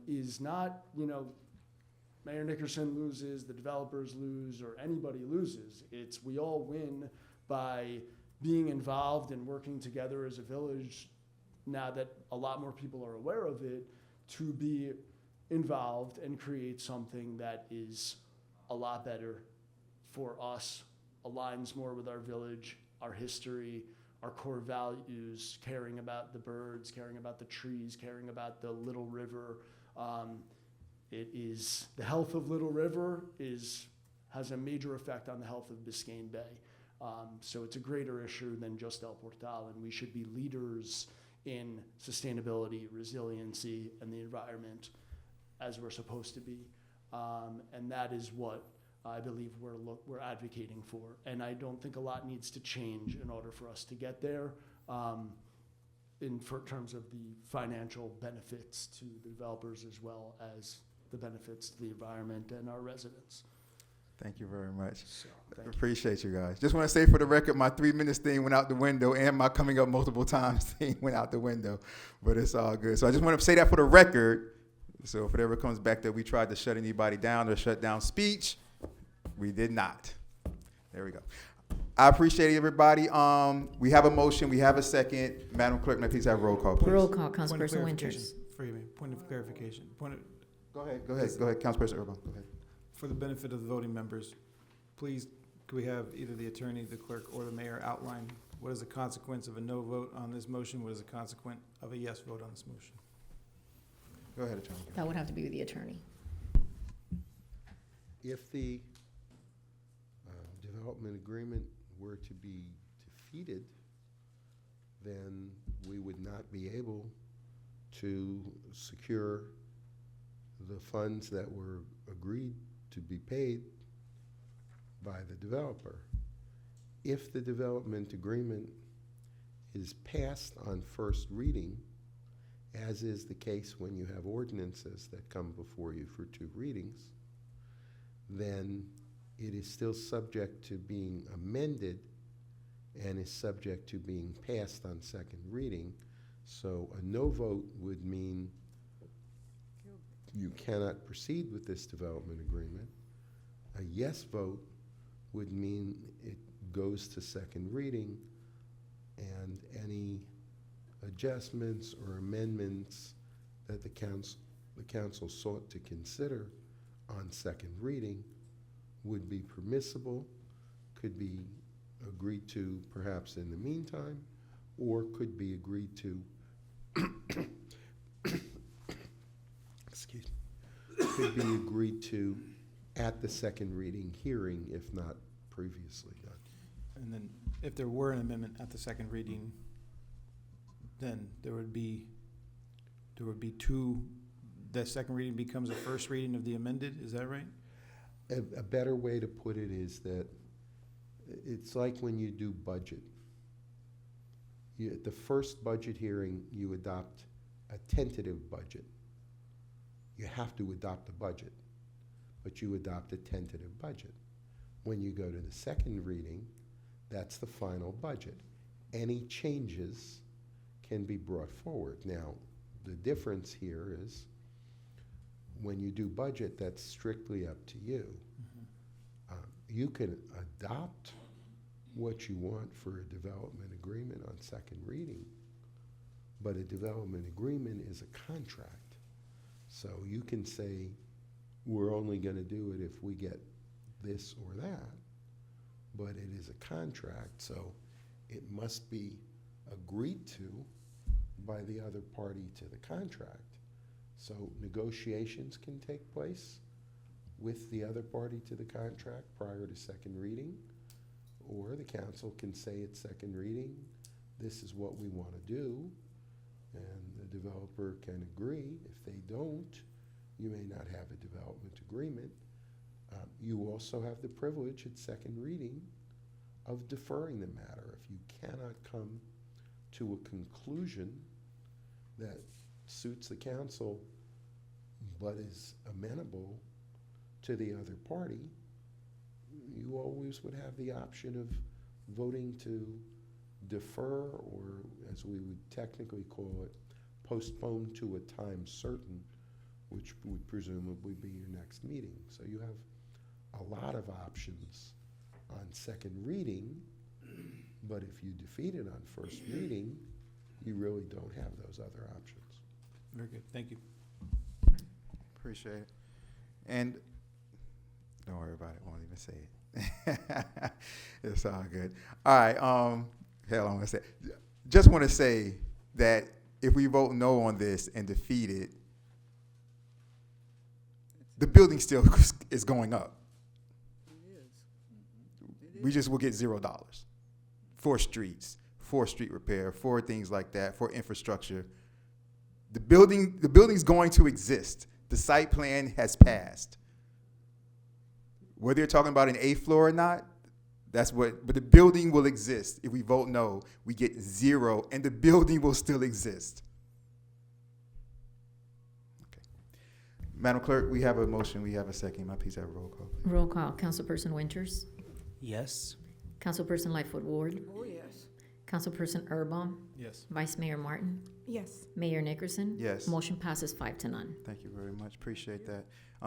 is not, Mayor Nickerson loses, the developers lose, or anybody loses. It's we all win by being involved and working together as a village, now that a lot more people are aware of it, to be involved and create something that is a lot better for us, aligns more with our village, our history, our core values, caring about the birds, caring about the trees, caring about the Little River. It is the health of Little River has a major effect on the health of Biscayne Bay. So it's a greater issue than just El Portal, and we should be leaders in sustainability, resiliency, and the environment as we're supposed to be. And that is what I believe we're advocating for. And I don't think a lot needs to change in order for us to get there in terms of the financial benefits to the developers as well as the benefits to the environment and our residents. Thank you very much. So, Appreciate you guys. Just want to say for the record, my 3 minutes thing went out the window and my coming up multiple times thing went out the window, but it's all good. So I just want to say that for the record. So if it ever comes back that we tried to shut anybody down or shut down speech, we did not. There we go. I appreciate everybody. We have a motion. We have a second. Madam Clerk, may I please have a roll call, please? Roll call, Councilperson Winters. Point of clarification. Go ahead, Councilperson Urban. Go ahead. For the benefit of the voting members, please, could we have either the attorney, the clerk, or the mayor outline what is the consequence of a no vote on this motion? What is the consequence of a yes vote on this motion? Go ahead, Attorney. That would have to be with the attorney. If the development agreement were to be defeated, then we would not be able to secure the funds that were agreed to be paid by the developer. If the development agreement is passed on first reading, as is the case when you have ordinances that come before you for 2 readings, then it is still subject to being amended and is subject to being passed on second reading. So a no vote would mean you cannot proceed with this development agreement. A yes vote would mean it goes to second reading, and any adjustments or amendments that the council sought to consider on second reading would be permissible, could be agreed to perhaps in the meantime, or could be agreed to excuse me, could be agreed to at the second reading hearing, if not previously done. And then if there were an amendment at the second reading, then there would be 2, the second reading becomes a first reading of the amended, is that right? A better way to put it is that it's like when you do budget. At the first budget hearing, you adopt a tentative budget. You have to adopt a budget, but you adopt a tentative budget. When you go to the second reading, that's the final budget. Any changes can be brought forward. Now, the difference here is when you do budget, that's strictly up to you. You can adopt what you want for a development agreement on second reading, but a development agreement is a contract. So you can say, we're only going to do it if we get this or that, but it is a contract, so it must be agreed to by the other party to the contract. So negotiations can take place, with the other party to the contract prior to second reading, or the council can say at second reading, this is what we want to do, and the developer can agree. If they don't, you may not have a development agreement. You also have the privilege at second reading of deferring the matter. If you cannot come to a conclusion that suits the council but is amenable to the other party, you always would have the option of voting to defer, or as we would technically call it, postpone to a time certain, which would presumably be your next meeting. So you have a lot of options on second reading, but if you defeat it on first reading, you really don't have those other options. Very good, thank you. Appreciate it. And don't worry about it, won't even say it. It's all good. All right, hell, I'm gonna say, just want to say that if we vote no on this and defeat it, the building still is going up. We just will get $0 for streets, for street repair, for things like that, for infrastructure. The building's going to exist. The site plan has passed. Whether you're talking about an 8th floor or not, but the building will exist. If we vote no, we get 0, and the building will still exist. Okay. Madam Clerk, we have a motion, we have a second. May I please have a roll call, please? Roll call. Councilperson Winters. Yes. Councilperson Lightfoot Ward. Oh, yes. Councilperson Erbaum. Yes. Vice Mayor Martin. Yes. Mayor Nickerson. Yes. Motion passes 5-0. Thank you very much. Appreciate that.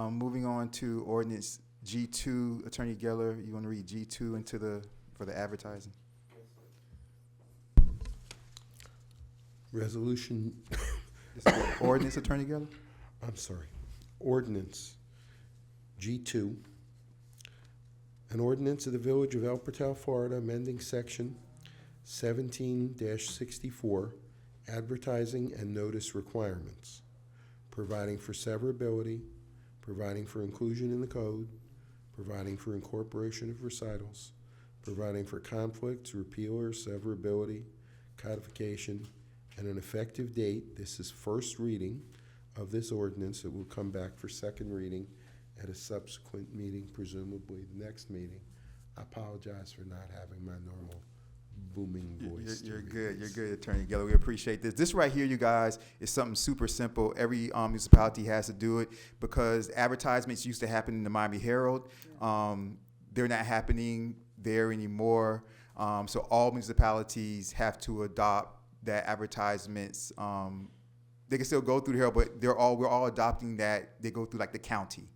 Moving on to ordinance G2. Attorney Geller, you want to read G2 for the advertising? Resolution. Ordinance, Attorney Geller? I'm sorry. Ordinance G2. An ordinance of the Village of El Portal, Florida, amending section 17-64, advertising and notice requirements, providing for severability, providing for inclusion in the code, providing for incorporation of recitals, providing for conflicts, repeal or severability, codification, and an effective date. This is first reading of this ordinance. It will come back for second reading at a subsequent meeting, presumably the next meeting. I apologize for not having my normal booming voice. You're good. You're good, Attorney Geller. We appreciate this. This right here, you guys, is something super simple. Every municipality has to do it because advertisements used to happen in the Miami Herald. They're not happening there anymore. So all municipalities have to adopt that advertisements. They can still go through the Herald, but we're all adopting that. They go through like the county.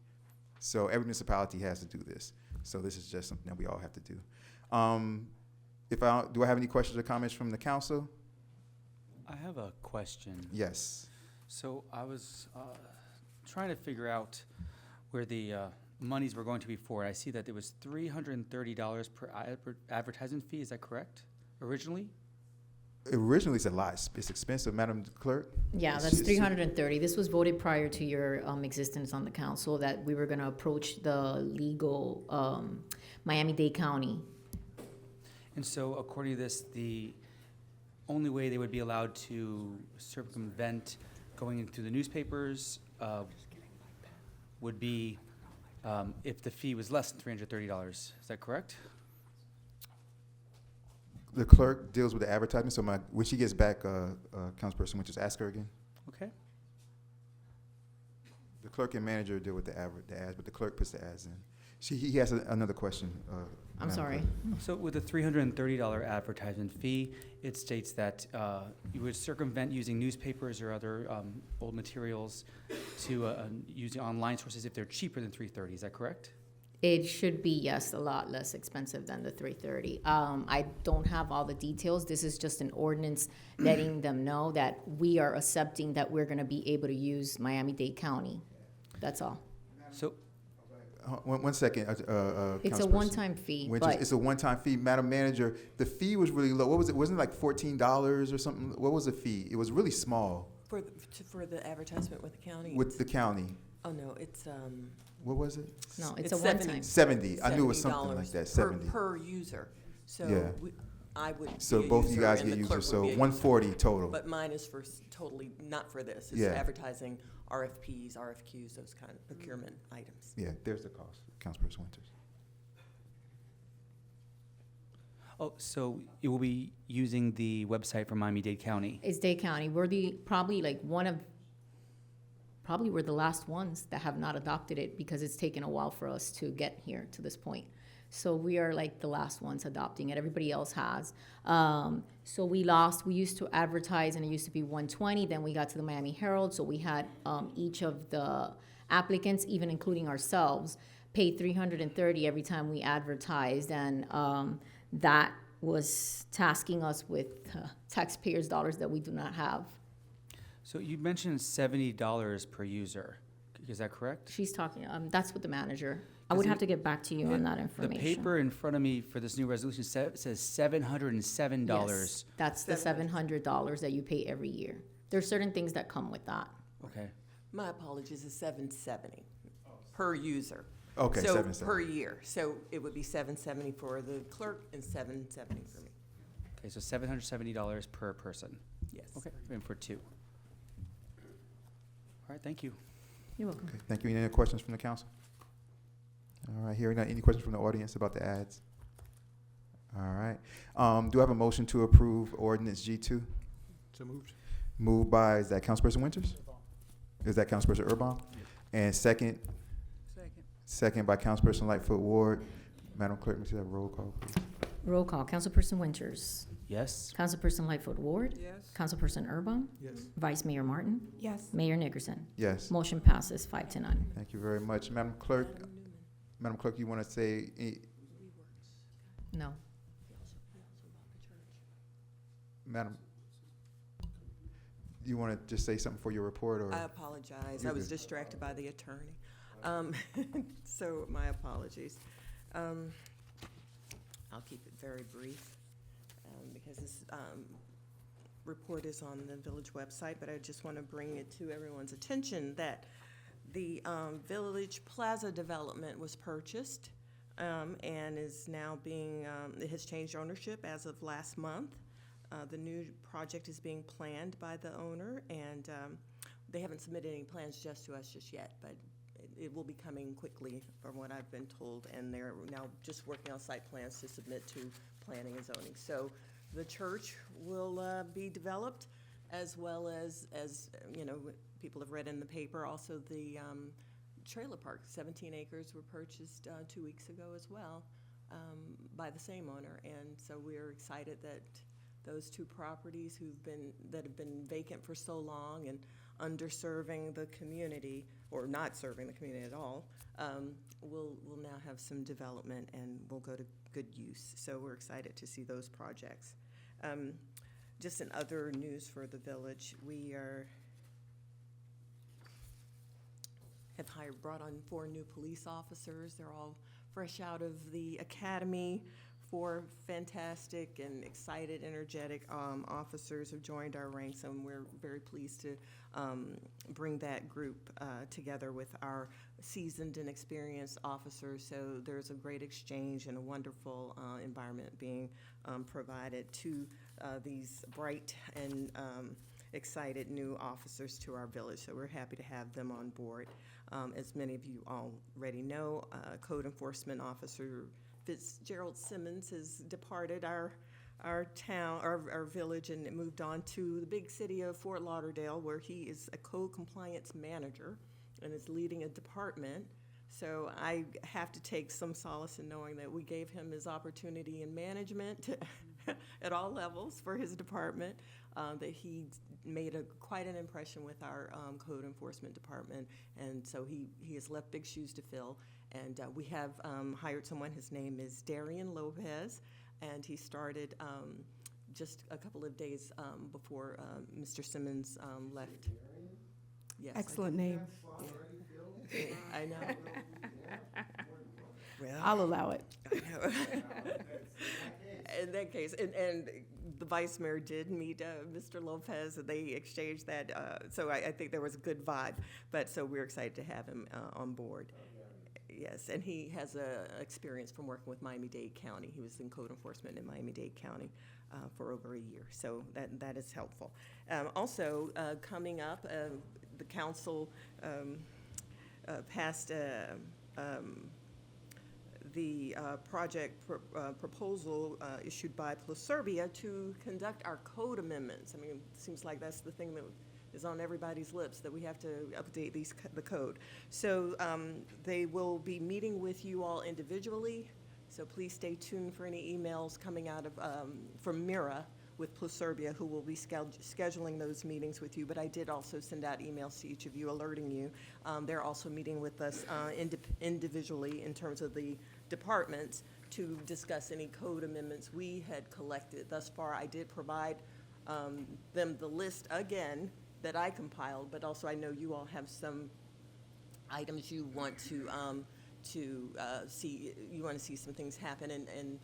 So every municipality has to do this. So this is just something that we all have to do. Do I have any questions or comments from the council? I have a question. Yes. So I was trying to figure out where the monies were going to be for. I see that it was $330 per advertising fee. Is that correct? Originally? Originally, it's a lot. It's expensive, Madam Clerk. Yeah, that's 330. This was voted prior to your existence on the council that we were going to approach the legal Miami-Dade County. And so according to this, the only way they would be allowed to circumvent going into the newspapers would be if the fee was less than $330. Is that correct? The clerk deals with the advertisement, so when she gets back, Councilperson Winters, ask her again. Okay. The clerk and manager deal with the ads, but the clerk puts the ads in. He has another question. I'm sorry. So with the $330 advertisement fee, it states that you would circumvent using newspapers or other old materials to using online sources if they're cheaper than $330. Is that correct? It should be, yes, a lot less expensive than the 330. I don't have all the details. This is just an ordinance letting them know that we are accepting that we're going to be able to use Miami-Dade County. That's all. So, one second. It's a one-time fee. It's a one-time fee. Madam Manager, the fee was really low. What was it? Wasn't it like $14 or something? What was the fee? It was really small. For the advertisement with the county? With the county. Oh, no, it's, What was it? No, it's It's a one-time. 70. I knew it was something $70 like that, per- 70. Per user. So Yeah. I would So be a both of you user guys and get the users, clerk so would be a 140 user. total. But mine is for totally not for this. It's Yeah. advertising, RFPs, RFQs, those kind of procurement items. Yeah, there's the cost, Councilperson Winters. Oh, so you will be using the website for Miami-Dade County? It's Dade County. We're probably we're the last ones that have not adopted it because it's taken a while for us to get here to this point. So we are like the last ones adopting it. Everybody else has. So we used to advertise and it used to be 120. Then we got to the Miami Herald. So we had each of the applicants, even including ourselves, paid $330 every time we advertised. And that was tasking us with taxpayers' dollars that we do not have. So you mentioned $70 per user. Is that correct? She's talking, that's what the manager, I would have to get back to you on that information. The paper in front of me for this new resolution says $707. Yes, that's the $700 that you pay every year. There's certain things that come with that. Okay. My apologies, it's $770 per user. Okay, So $770. per year. So it would be $770 for the clerk and $770 for me. Okay, so $770 per person. Yes. Okay, and for two. All right, thank you. You're welcome. Okay, thank you. Any other questions from the council? All right, hearing none. Any questions from the audience about the ads? All right. Do I have a motion to approve ordinance G2? So moved. Moved by, is that Councilperson Winters? Is that Councilperson Urban? And second? Second by Councilperson Lightfoot Ward. Madam Clerk, let me see that roll call, please. Roll call, Councilperson Winters. Yes. Councilperson Lightfoot Ward. Yes. Councilperson Urban. Yes. Vice Mayor Martin. Yes. Mayor Nickerson. Yes. Motion passes 5-0. Thank you very much. Madam Clerk, you want to say, No. Madam, you want to just say something for your report, or? I apologize. You're I was good. distracted by the attorney. So my apologies. I'll keep it very brief because this report is on the village website, but I just want to bring it to everyone's attention that the Village Plaza development was purchased and is now it has changed ownership as of last month. The new project is being planned by the owner, and they haven't submitted any plans just to us just yet, but it will be coming quickly from what I've been told, and they're now just working on site plans to submit to planning and zoning. So the church will be developed, as well as people have read in the paper, also the trailer park, 17 acres were purchased 2 weeks ago as well by the same owner, and so we're excited that those two properties that have been vacant for so long and underserving the community, or not serving the community at all, will now have some development and will go to good use. So we're excited to see those projects. Just in other news for the village, we have brought on 4 new police officers. They're all fresh out of the academy. 4 fantastic and excited, energetic officers have joined our ranks, and we're very pleased to bring that group together with our seasoned and experienced officers. So there's a great exchange and a wonderful environment being provided to these bright and excited new officers to our village. So we're happy to have them on board. As many of you already know, Code Enforcement Officer Fitzgerald Simmons has departed our town, our village, and moved on to the big city of Fort Lauderdale, where he is a code compliance manager and is leading a department. So I have to take some solace in knowing that we gave him his opportunity in management at all levels for his department, that he made quite an impression with our code enforcement department, and so he has left big shoes to fill. And we have hired someone. His name is Darian Lopez, and he started just a couple of days before Mr. Simmons left. Yes. Excellent name. Yeah. I know. Well, I'll allow it. I know. in that case, and the vice mayor did meet Mr. Lopez, and they exchanged that. So I think there was a good vibe. But so we're excited to have him on board. Yes, and he has experience from working with Miami-Dade County. He was in code enforcement in Miami-Dade County for over a year, so that is helpful. Also, coming up, the council passed the project proposal issued by Pluserbia to conduct our code amendments. I mean, it seems like that's the thing that is on everybody's lips, that we have to update the code. So they will be meeting with you all individually, so please stay tuned for any emails coming out of from Mira with Pluserbia, who will be scheduling those meetings with you. But I did also send out emails to each of you alerting you. They're also meeting with us individually in terms of the departments to discuss any code amendments we had collected thus far. I did provide them the list again that I compiled, but also I know you all have some items you want to see. You want to see some things happen, and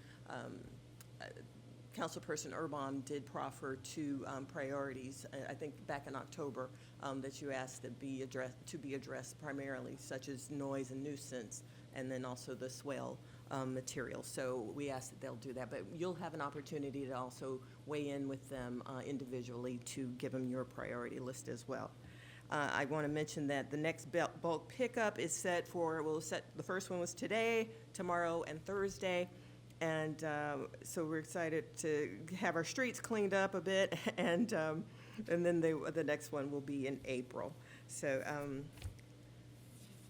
Councilperson Urban did proffer two priorities, I think back in October, that you asked to be addressed primarily, such as noise and nuisance, and then also the swale material. So we asked that they'll do that, but you'll have an opportunity to also weigh in with them individually to give them your priority list as well. I want to mention that the next bulk pickup is set for, the first one was today, tomorrow, and Thursday. And so we're excited to have our streets cleaned up a bit, and then the next one will be in April. So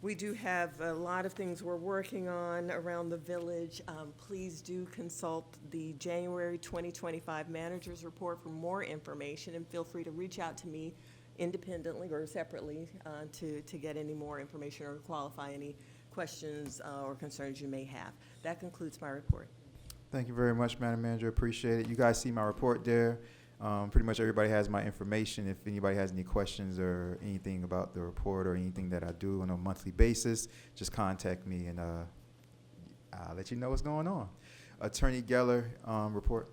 we do have a lot of things we're working on around the village. Please do consult the January 2025 Manager's Report for more information, and feel free to reach out to me independently or separately to get any more information or qualify any questions or concerns you may have. That concludes my report. Thank you very much, Madam Manager. Appreciate it. You guys see my report there. Pretty much everybody has my information. If anybody has any questions or anything about the report or anything that I do on a monthly basis, just contact me, and I'll let you know what's going on. Attorney Geller, report.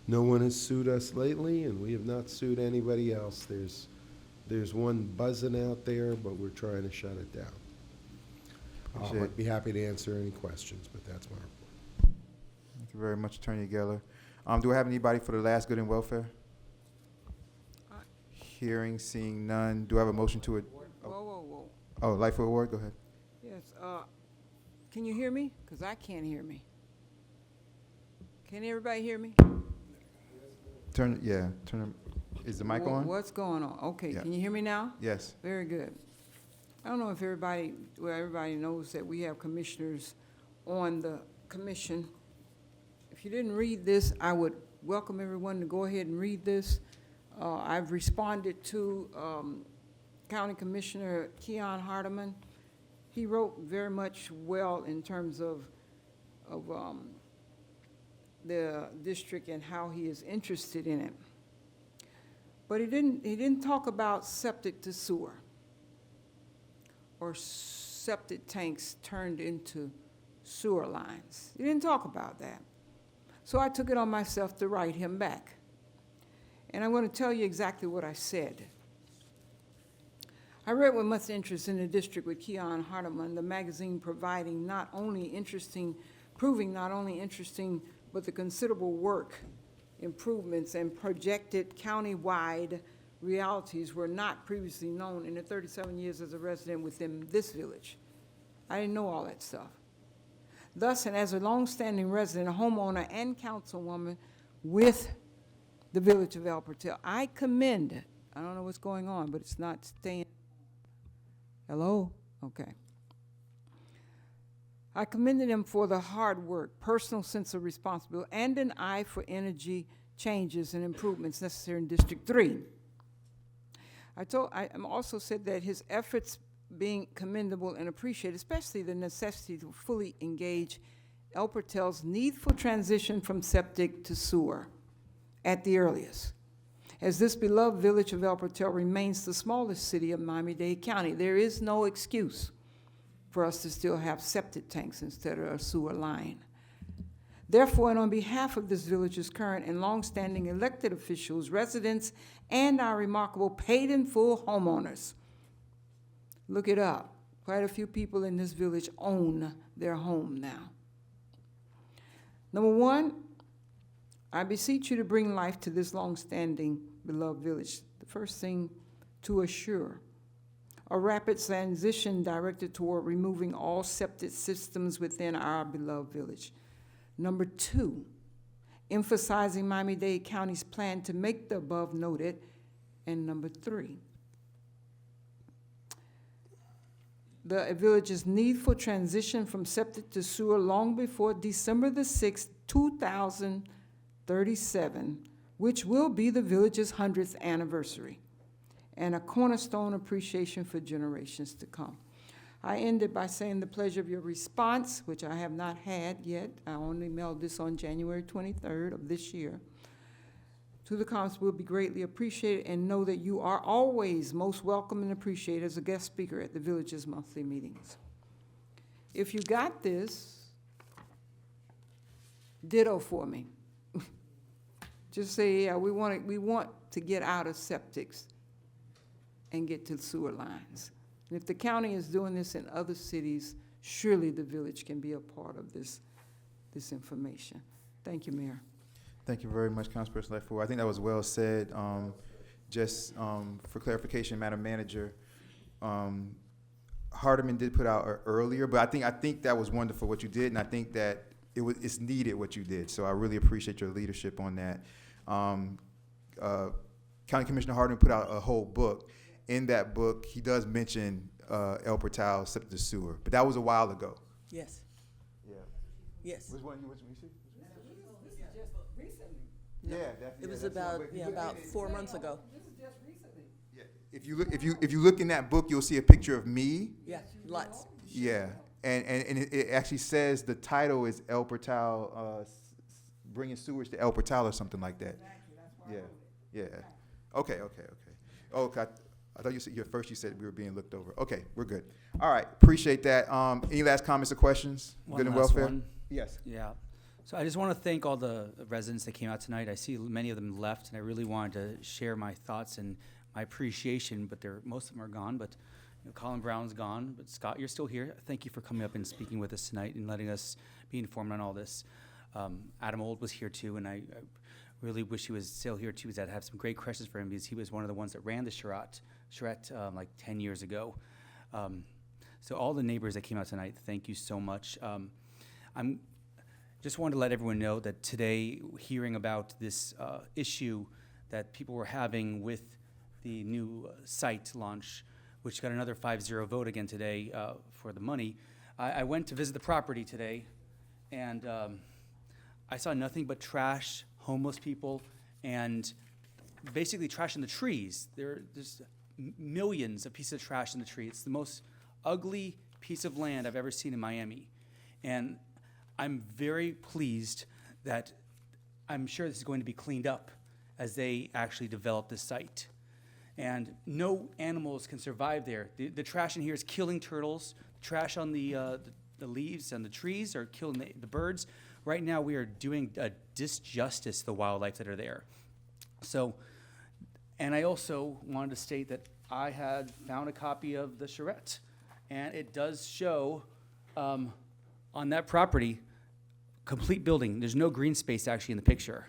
No one has sued us lately, and we have not sued anybody else. There's one buzzing out there, but we're trying to shut it down. I'd be happy to answer any questions, but that's my report. Thank you very much, Attorney Geller. Do I have anybody for the last good and welfare? Hearing, seeing none. Do I have a motion to it? Whoa. Oh, Lightfoot Award, go ahead. Yes, can you hear me? Because I can't hear me. Can everybody hear me? Turn, is the mic on? What's going on? Okay, Yeah. Can you hear me now? Yes. Very good. I don't know if everybody knows that we have commissioners on the commission. If you didn't read this, I would welcome everyone to go ahead and read this. I've responded to County Commissioner Keon Hardeman. He wrote very much well in terms of the district and how he is interested in it. But he didn't talk about septic to sewer or septic tanks turned into sewer lines. He didn't talk about that. So I took it on myself to write him back. And I'm going to tell you exactly what I said. I read with much interest in the district with Keon Hardeman, the magazine proving not only interesting, but the considerable work, improvements, and projected county-wide realities were not previously known in the 37 years as a resident within this village. I didn't know all that stuff. Thus, and as a longstanding resident, a homeowner, and councilwoman with the village of El Portal, I commend, I don't know what's going on, but it's not staying. Hello? Okay. I commended him for the hard work, personal sense of responsibility, and an eye for energy changes and improvements necessary in District 3. I also said that his efforts being commendable and appreciated, especially the necessity to fully engage El Portal's needful transition from septic to sewer at the earliest. As this beloved village of El Portal remains the smallest city of Miami-Dade County, there is no excuse for us to still have septic tanks instead of a sewer line. Therefore, and on behalf of this village's current and longstanding elected officials, residents, and our remarkable paid in full homeowners, look it up. Quite a few people in this village own their home now. Number one, I beseech you to bring life to this longstanding beloved village. The first thing, to assure a rapid transition directed toward removing all septic systems within our beloved village. Number two, emphasizing Miami-Dade County's plan to make the above noted. And number three, the village's need for transition from septic to sewer long before December the 6th, 2037, which will be the village's 100th anniversary, and a cornerstone appreciation for generations to come. I ended by saying the pleasure of your response, which I have not had yet. I only mailed this on January 23rd of this year. To the comments will be greatly appreciated, and know that you are always most welcome and appreciated as a guest speaker at the village's monthly meetings. If you got this, ditto for me. Just say, yeah, we want to get out of septics and get to sewer lines. And if the county is doing this in other cities, surely the village can be a part of this information. Thank you, Mayor. Thank you very much, Councilperson Lightfoot. I think that was well said. Just for clarification, Madam Manager, Hardeman did put out earlier, but I think that was wonderful what you did, and I think that it's needed what you did. So I really appreciate your leadership on that. County Commissioner Hardeman put out a whole book. In that book, he does mention El Portal septic to sewer, but that was a while ago. Yes. Yeah. Yes. Which one you see? No, Yeah, it was that's about the- about 4 months ago. Yeah. If you look in that book, you'll see a picture of me. Yeah, lots. Yeah, and it actually says the title is El Portal, bringing sewage to El Portal or something like that. Yeah. Okay. Oh, I thought you said first you said we were being looked over. Okay, we're good. All right, appreciate that. Any last comments or questions? One Good and last welfare? one. Yes. Yeah. So I just want to thank all the residents that came out tonight. I see many of them left, and I really wanted to share my thoughts and my appreciation, but most of them are gone. But Colin Brown's gone, but Scott, you're still here. Thank you for coming up and speaking with us tonight and letting us be informed on all this. Adam Old was here too, and I really wish he was still here too, because I'd have some great questions for him, because he was one of the ones that ran the charrette like 10 years ago. So all the neighbors that came out tonight, thank you so much. I'm just wanted to let everyone know that today, hearing about this issue that people were having with the new site launch, which got another 5-0 vote again today for the money, I went to visit the property today, and I saw nothing but trash, homeless people, and basically trash in the trees. There's millions of pieces of trash in the tree. It's the most ugly piece of land I've ever seen in Miami. And I'm very pleased that I'm sure this is going to be cleaned up as they actually develop this site. And no animals can survive there. The trash in here is killing turtles. Trash on the leaves and the trees are killing the birds. Right now, we are doing a disjustice to the wildlife that are there. So, and I also wanted to state that I had found a copy of the charrette, and it does show on that property, complete building. There's no green space actually in the picture,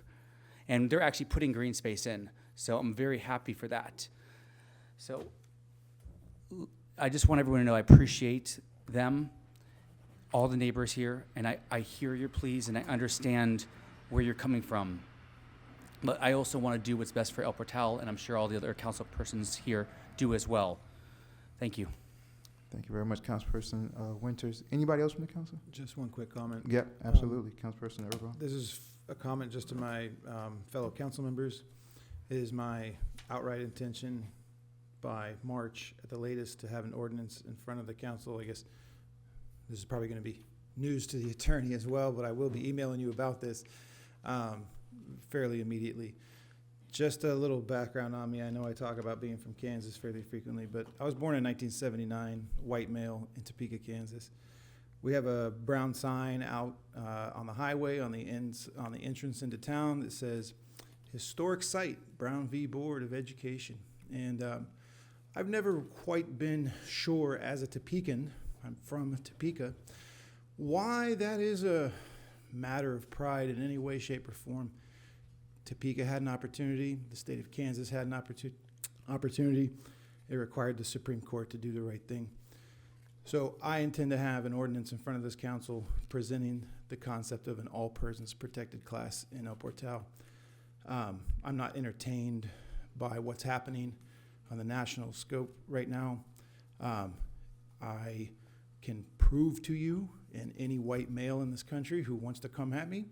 and they're actually putting green space in. So I'm very happy for that. So I just want everyone to know I appreciate them, all the neighbors here, and I hear your pleas, and I understand where you're coming from. But I also want to do what's best for El Portal, and I'm sure all the other council persons here do as well. Thank you. Thank you very much, Councilperson Winters. Anybody else from the council? Just one quick comment. Yep, absolutely. Councilperson Erba. This is a comment just to my fellow council members. It is my outright intention by March at the latest to have an ordinance in front of the council. I guess this is probably going to be news to the attorney as well, but I will be emailing you about this fairly immediately. Just a little background on me. I know I talk about being from Kansas fairly frequently, but I was born in 1979, white male in Topeka, Kansas. We have a brown sign out on the highway on the entrance into town that says, "Historic Site, Brown v. Board of Education." And I've never quite been sure as a Topekan, I'm from Topeka, why that is a matter of pride in any way, shape, or form. Topeka had an opportunity. The state of Kansas had an opportunity. It required the Supreme Court to do the right thing. So I intend to have an ordinance in front of this council presenting the concept of an all persons protected class in El Portal. I'm not entertained by what's happening on the national scope right now. I can prove to you and any white male in this country who wants to come at me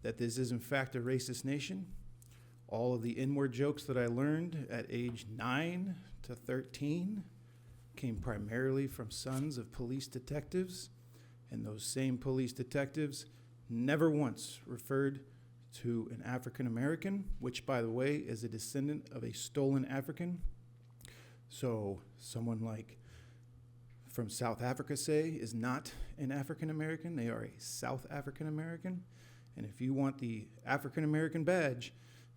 that this is in fact a racist nation. All of the N-word jokes that I learned at age 9 to 13 came primarily from sons of police detectives, and those same police detectives never once referred to an African American, which by the way is a descendant of a stolen African. So someone like from South Africa, say, is not an African American. They are a South African American. And if you want the African American badge,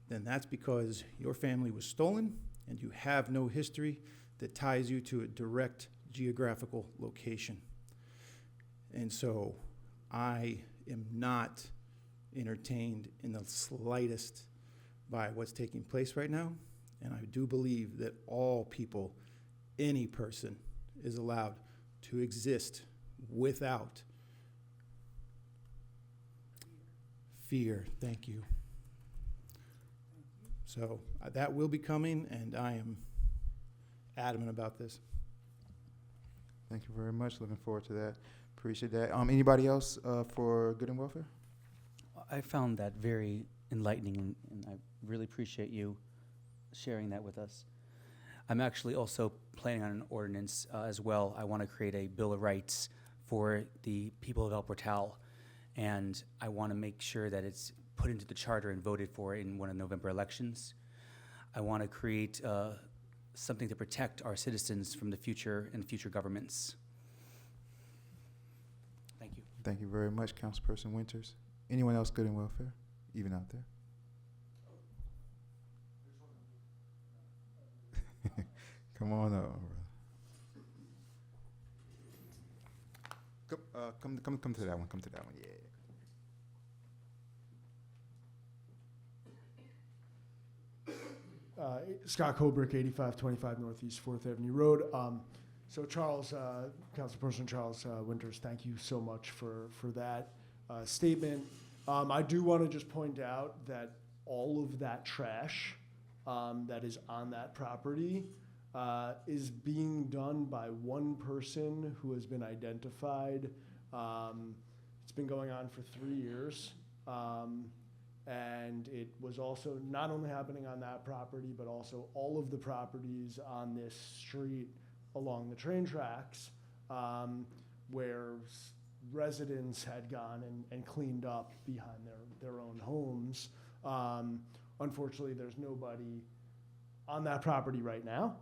then that's because your family was stolen and you have no history that ties you to a direct geographical location. And so I am not entertained in the slightest by what's taking place right now. And I do believe that all people, any person, is allowed to exist without fear. Thank you. So that will be coming, and I am adamant about this. Thank you very much. Looking forward to that. Appreciate that. Anybody else for Good and Welfare? I found that very enlightening, and I really appreciate you sharing that with us. I'm actually also planning on an ordinance as well. I want to create a Bill of Rights for the people of El Portal, and I want to make sure that it's put into the charter and voted for in one of the November elections. I want to create something to protect our citizens from the future and future governments. Thank you. Thank you very much, Councilperson Winters. Anyone else Good and Welfare, even out there? Come on up, brother. Come to that one. Come to that one. Yeah. Scott Colbrick, 8525 Northeast 4th Avenue Road. So Charles, Councilperson Charles Winters, thank you so much for that statement. I do want to just point out that all of that trash that is on that property is being done by one person who has been identified. It's been going on for 3 years. And it was also not only happening on that property, but also all of the properties on this street along the train tracks where residents had gone and cleaned up behind their own homes. Unfortunately, there's nobody on that property right now.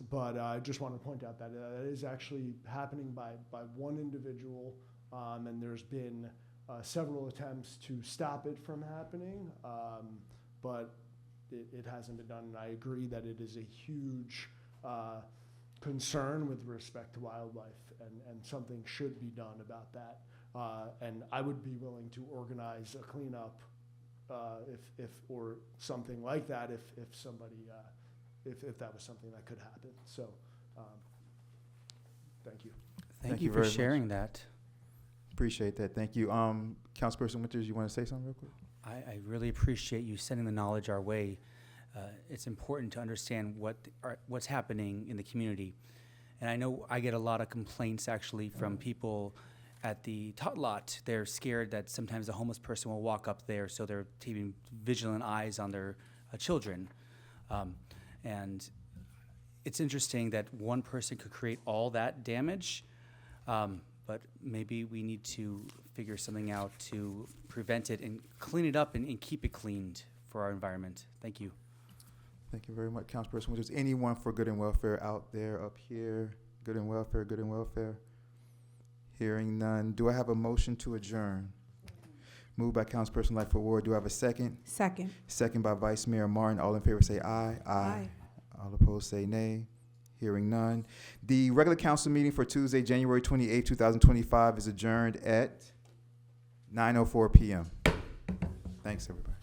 But I just want to point out that it is actually happening by one individual, and there's been several attempts to stop it from happening, but it hasn't been done. And I agree that it is a huge concern with respect to wildlife, and something should be done about that. And I would be willing to organize a cleanup if or something like that if somebody if that was something that could happen. So thank you. Thank you for sharing that. Appreciate that. Thank you. Councilperson Winters, you want to say something real quick? I really appreciate you sending the knowledge our way. It's important to understand what's happening in the community. And I know I get a lot of complaints actually from people at the tot lot. They're scared that sometimes a homeless person will walk up there, so they're keeping vigilant eyes on their children. And it's interesting that one person could create all that damage, but maybe we need to figure something out to prevent it and clean it up and keep it cleaned for our environment. Thank you. Thank you very much, Councilperson Winters. Anyone for Good and Welfare out there, up here? Good and Welfare, Good and Welfare. Hearing none. Do I have a motion to adjourn? Moved by Councilperson Lightfoot Ward. Do I have a second? Second. Second by Vice Mayor Martin. All in favor say aye. Aye. All opposed say nay. Hearing none. The regular council meeting for Tuesday, January 28, 2025 is adjourned at 9:04 p.m. Thanks, everybody.